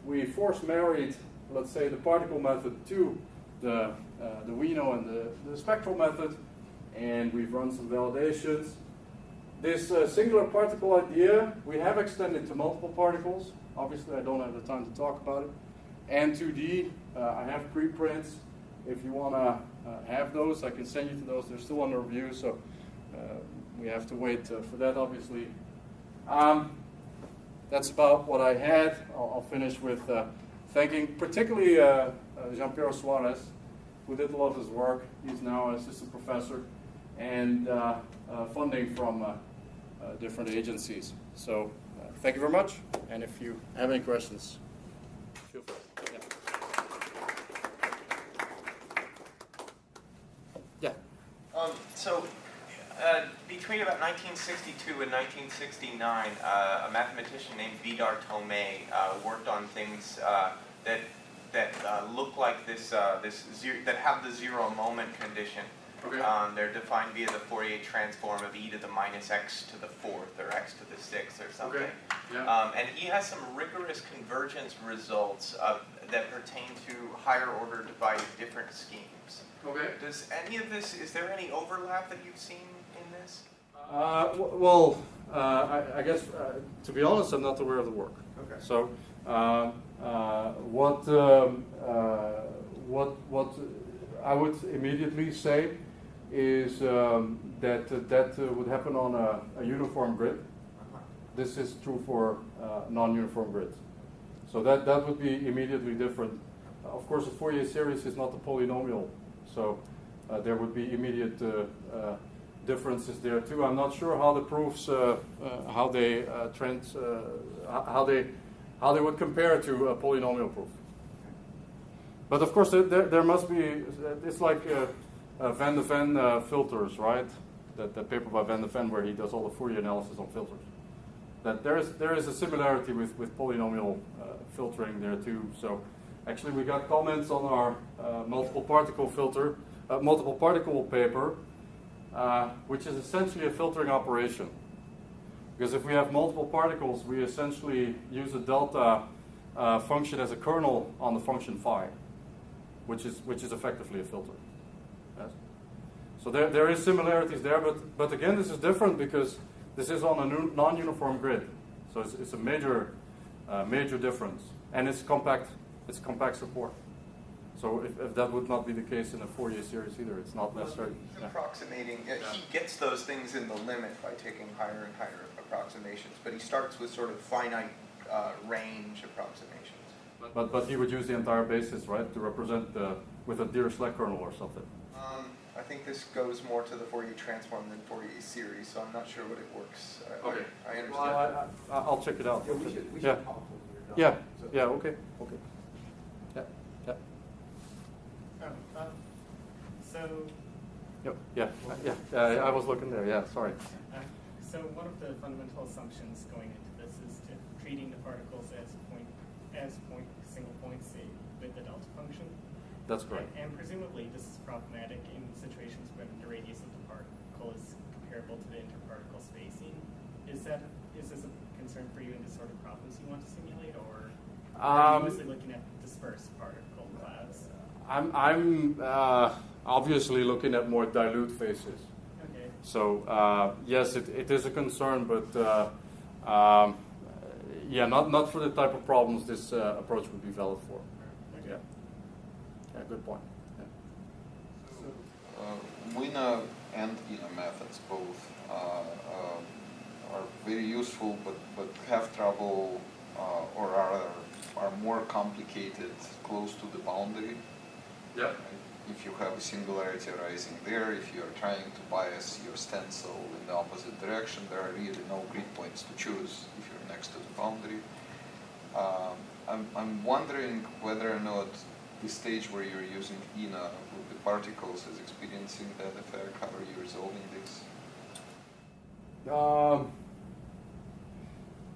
we force-married, let's say, the particle method to the WENO and the spectral method, and we've run some validations. This singular particle idea, we have extended to multiple particles. Obviously, I don't have the time to talk about it. And 2D, I have preprints. If you want to have those, I can send you to those. They're still under review, so we have to wait for that, obviously. That's about what I had. I'll finish with thanking particularly Jean-Pierre Suarez, who did a lot of his work. He's now an assistant professor, and funding from different agencies. So thank you very much, and if you have any questions, feel free. Yeah. Between about 1962 and 1969, a mathematician named Vidar Tomei worked on things that look like this, that have the zero moment condition. Okay. They're defined via the Fourier transform of e to the minus x to the fourth, or x to the sixth, or something. Okay. Yeah. And he has some rigorous convergence results that pertain to higher order divided different schemes. Okay. Does any of this, is there any overlap that you've seen in this? I guess, to be honest, I'm not aware of the work. Okay. So, what I would immediately say is that would happen on a uniform grid. This is true for non-uniform grids. So that would be immediately different. Of course, a Fourier series is not a polynomial, so there would be immediate differences there too. I'm not sure how the proofs, how they would compare to a polynomial proof. But of course, there must be. It's like Van de Ven filters, right? That paper by Van de Ven where he does all the Fourier analysis on filters. That there is a similarity with polynomial filtering there too. So actually, we got comments on our multiple particle paper, which is essentially a filtering operation. Because if we have multiple particles, we essentially use a delta function as a kernel on the function phi, which is effectively a filter. Yes? So there is similarities there, but again, this is different because this is on a non-uniform grid. So it's a major difference, and it's compact support. So if that would not be the case in a Fourier series either, it's not necessary. He's approximating. He gets those things in the limit by taking higher and higher approximations, but he starts with sort of finite range approximations. But he would use the entire basis, right, to represent with a Dirichlet kernel or something. I think this goes more to the Fourier transform than Fourier series, so I'm not sure what it works. Okay. I understand. Well, I'll check it out. Yeah, we should Yeah. talk when you're done. Yeah. Okay. Yeah. I was looking there. Yeah. Sorry. So one of the fundamental assumptions going into this is treating the particles as single points, say, with the delta function. That's correct. And presumably this is problematic in situations when the radius of the particle is comparable to the interparticle spacing. Is this a concern for you in the sort of problems you want to simulate, or are you mostly looking at dispersed particle clouds? I'm obviously looking at more dilute phases. Okay. So yes, it is a concern, but yeah, not for the type of problems this approach would be valid for. Okay. Yeah, good point. Yeah. WENO and INO methods both are very useful, but have trouble or are more complicated close to the boundary. Yeah. Right? If you have a singularity arising there, if you are trying to bias your stencil in the opposite direction, there are really no grid points to choose if you're next to the boundary. I'm wondering whether or not the stage where you're using INO with the particles is experiencing that effect. How are you resolving this?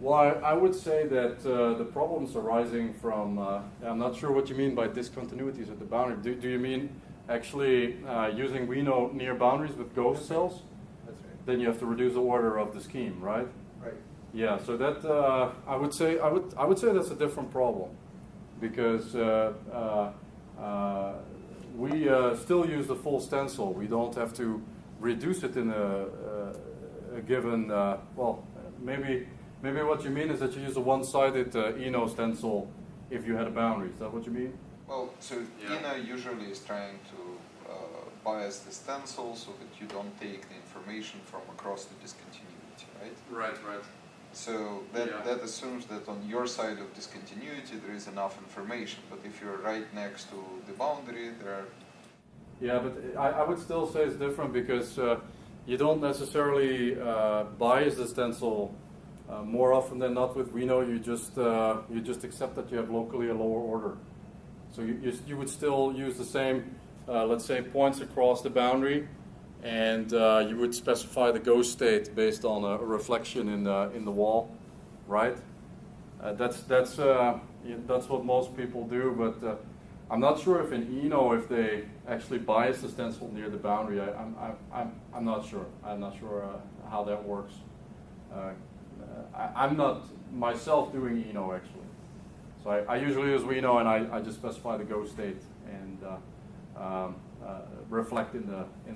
Well, I would say that the problems arising from, I'm not sure what you mean by discontinuities at the boundary. Do you mean actually using WENO near boundaries with ghost cells? That's right. Then you have to reduce the order of the scheme, right? Right. Yeah, so that I would say that's a different problem, because we still use the full stencil. We don't have to reduce it in a given. Well, maybe what you mean is that you use a one-sided INO stencil if you had a boundary. Is that what you mean? Well, so Yeah. INO usually is trying to bias the stencil so that you don't take the information from across the discontinuity, right? Right. So that assumes that on your side of discontinuity there is enough information, but if you're right next to the boundary, there are... Yeah, but I would still say it's different, because you don't necessarily bias the stencil more often than not with WENO. You just accept that you have locally a lower order. So you would still use the same, let's say, points across the boundary, and you would specify the ghost state based on a reflection in the wall, right? That's what most people do, but I'm not sure if in INO if they actually bias the stencil near the boundary. I'm not sure. I'm not sure how that works. I'm not myself doing INO actually. So I usually use WENO, and I just specify the ghost state and reflect in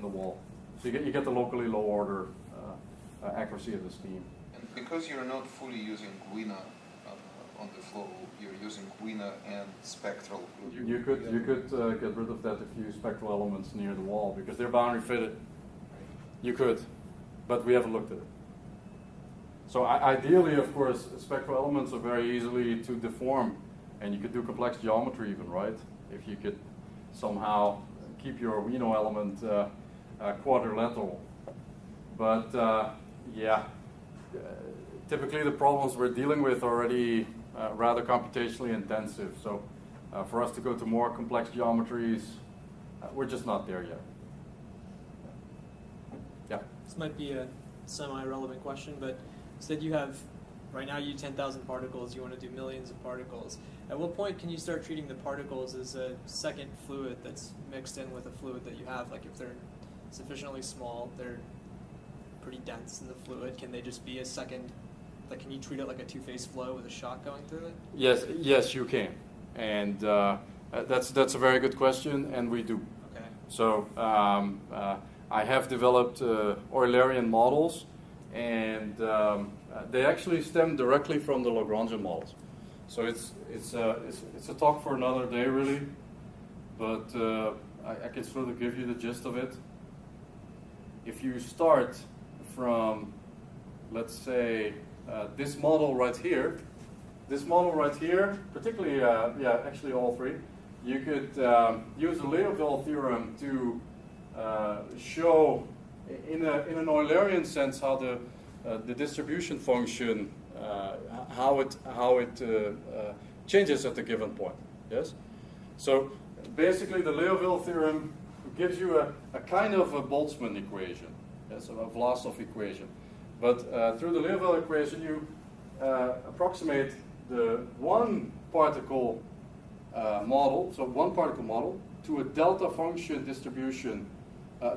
the wall. So you get the locally low order accuracy of the scheme. And because you're not fully using WENO on the flow, you're using WENO and spectral. You could get rid of that if you use spectral elements near the wall, because they're boundary fitted. You could, but we haven't looked at it. So ideally, of course, spectral elements are very easily to deform, and you could do complex geometry even, right? If you could somehow keep your WENO element quadrilateral. But yeah, typically the problems we're dealing with are already rather computationally intensive. So for us to go to more complex geometries, we're just not there yet. Yeah. This might be a semi-relevant question, but said you have, right now you do 10,000 particles, you want to do millions of particles. At what point can you start treating the particles as a second fluid that's mixed in with a fluid that you have? Like if they're sufficiently small, they're pretty dense in the fluid, can they just be a second, like can you treat it like a two-phase flow with a shock going through it? Yes, you can. And that's a very good question, and we do. Okay. So I have developed Eulerian models, and they actually stem directly from the Lagrangian models. So it's a talk for another day, really, but I can sort of give you the gist of it. If you start from, let's say, this model right here, particularly, actually all three, you could use the Liouville theorem to show, in an Eulerian sense, how the distribution function, how it changes at a given point. Yes. So basically, the Liouville theorem gives you a kind of a Boltzmann equation, yes, a Vlasov equation. But through the Liouville equation, you approximate the one particle model, so one particle model, to a delta function distribution,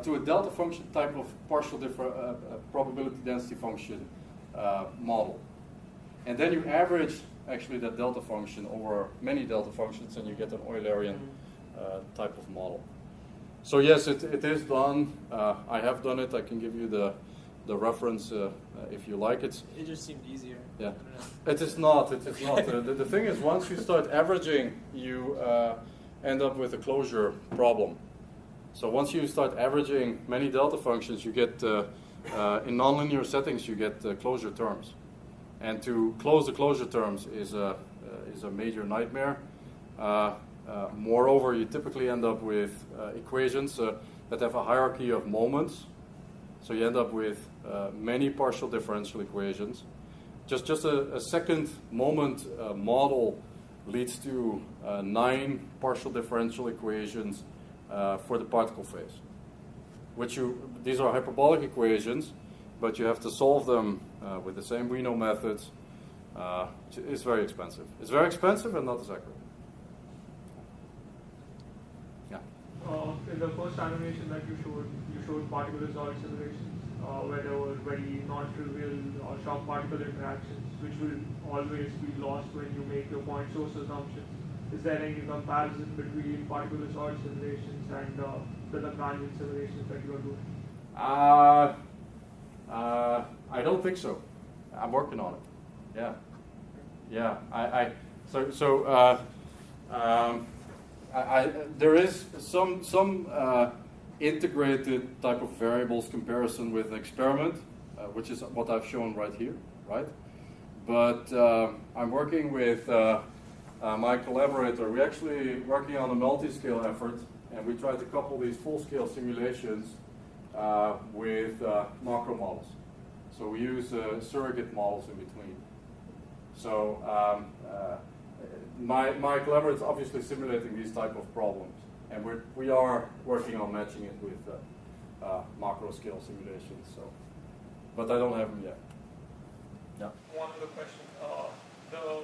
to a delta function type of partial probability density function model. And then you average actually that delta function over many delta functions, and you get an Eulerian type of model. So yes, it is done. I have done it. I can give you the reference if you like it. It just seemed easier. Yeah, it is not. It is not. The thing is, once you start averaging, you end up with a closure problem. So once you start averaging many delta functions, you get in nonlinear settings you get closure terms, and to close the closure terms is a major nightmare. Moreover, you typically end up with equations that have a hierarchy of moments. So you end up with many partial differential equations. Just a second moment model leads to 9 partial differential equations for the particle phase. These are hyperbolic equations, but you have to solve them with the same WENO methods. It's very expensive. It's very expensive and not as accurate. In the first animation that you showed particle result simulations where there were very non-trivial shock-particle interactions, which will always be lost when you make your point source assumptions. Is there any comparison between particle result simulations and the Lagrangian simulations that you are doing? I don't think so. I'm working on it. Yeah. There is some integrated type of variables comparison with an experiment, which is what I've shown right here, right? But I'm working with my collaborator. We're actually working on a multi-scale effort, and we try to couple these full-scale simulations with macro models. So we use surrogate models in between. So my collaborator is obviously simulating these type of problems, and we are working on matching it with macro scale simulations. So, but I don't have them yet. Yeah. One other question: the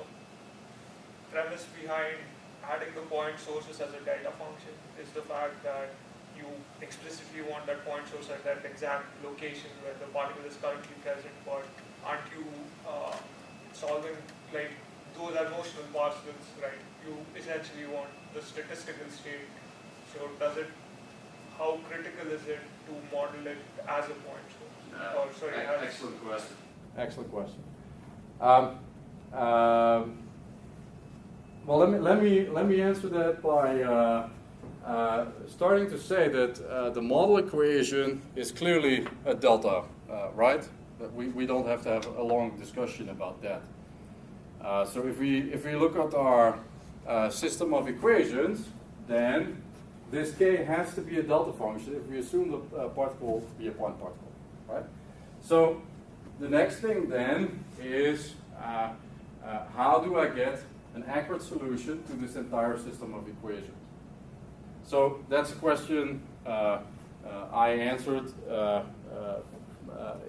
premise behind adding the point sources as a delta function is the fact that you explicitly want that point source at that exact location where the particle is currently present, but aren't you solving like those are notional particles, right? You essentially want the statistical state. So how critical is it to model it as a point source? Excellent question. Excellent question. Well, let me answer that by starting to say that the model equation is clearly a delta, right? But we don't have to have a long discussion about that. So if we look at our system of equations, then this k has to be a delta function if we assume the particle to be a point particle, right? So the next thing then is how do I get an accurate solution to this entire system of equations? So that's a question I answered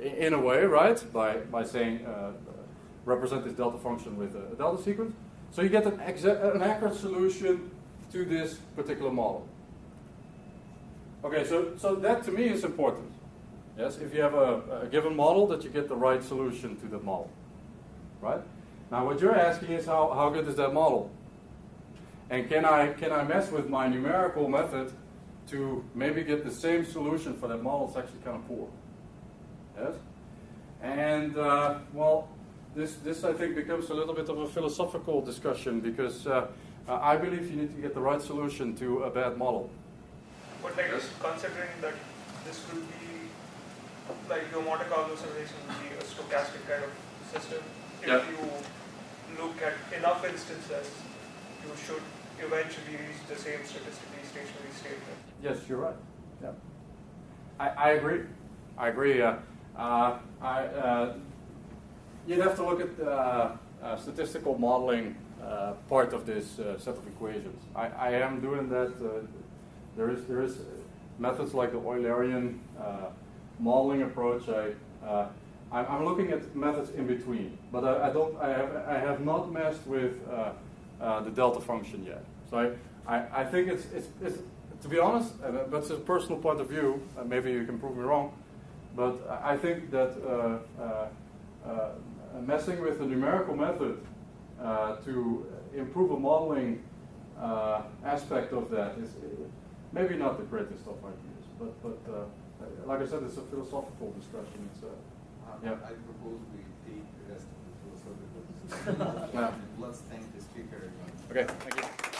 in a way, right? By saying represent this delta function with a delta sequence. So you get an accurate solution to this particular model. Okay, so that to me is important. Yes, if you have a given model, that you get the right solution to that model, right? Now what you're asking is how good is that model? And can I mess with my numerical method to maybe get the same solution for that model? It's actually kind of poor. Yes? And well, this I think becomes a little bit of a philosophical discussion because I believe you need to get the right solution to a bad model. But like considering that this will be like your Monte Carlo simulation will be a stochastic kind of system. If you look at enough instances, you should eventually reach the same statistically stationary state. Yes, you're right. Yeah, I agree. I agree. You'd have to look at the statistical modeling part of this set of equations. I am doing that. There is methods like the Eulerian modeling approach. I'm looking at methods in between, but I have not messed with the delta function yet. So I think it's to be honest, that's a personal point of view, maybe you can prove me wrong, but I think that messing with the numerical method to improve a modeling aspect of that is maybe not the greatest of ideas, but like I said, it's a philosophical discussion. It's yeah. I propose we take the rest of the philosophical discussion. Yeah. Let's thank the speaker again. Okay, thank you.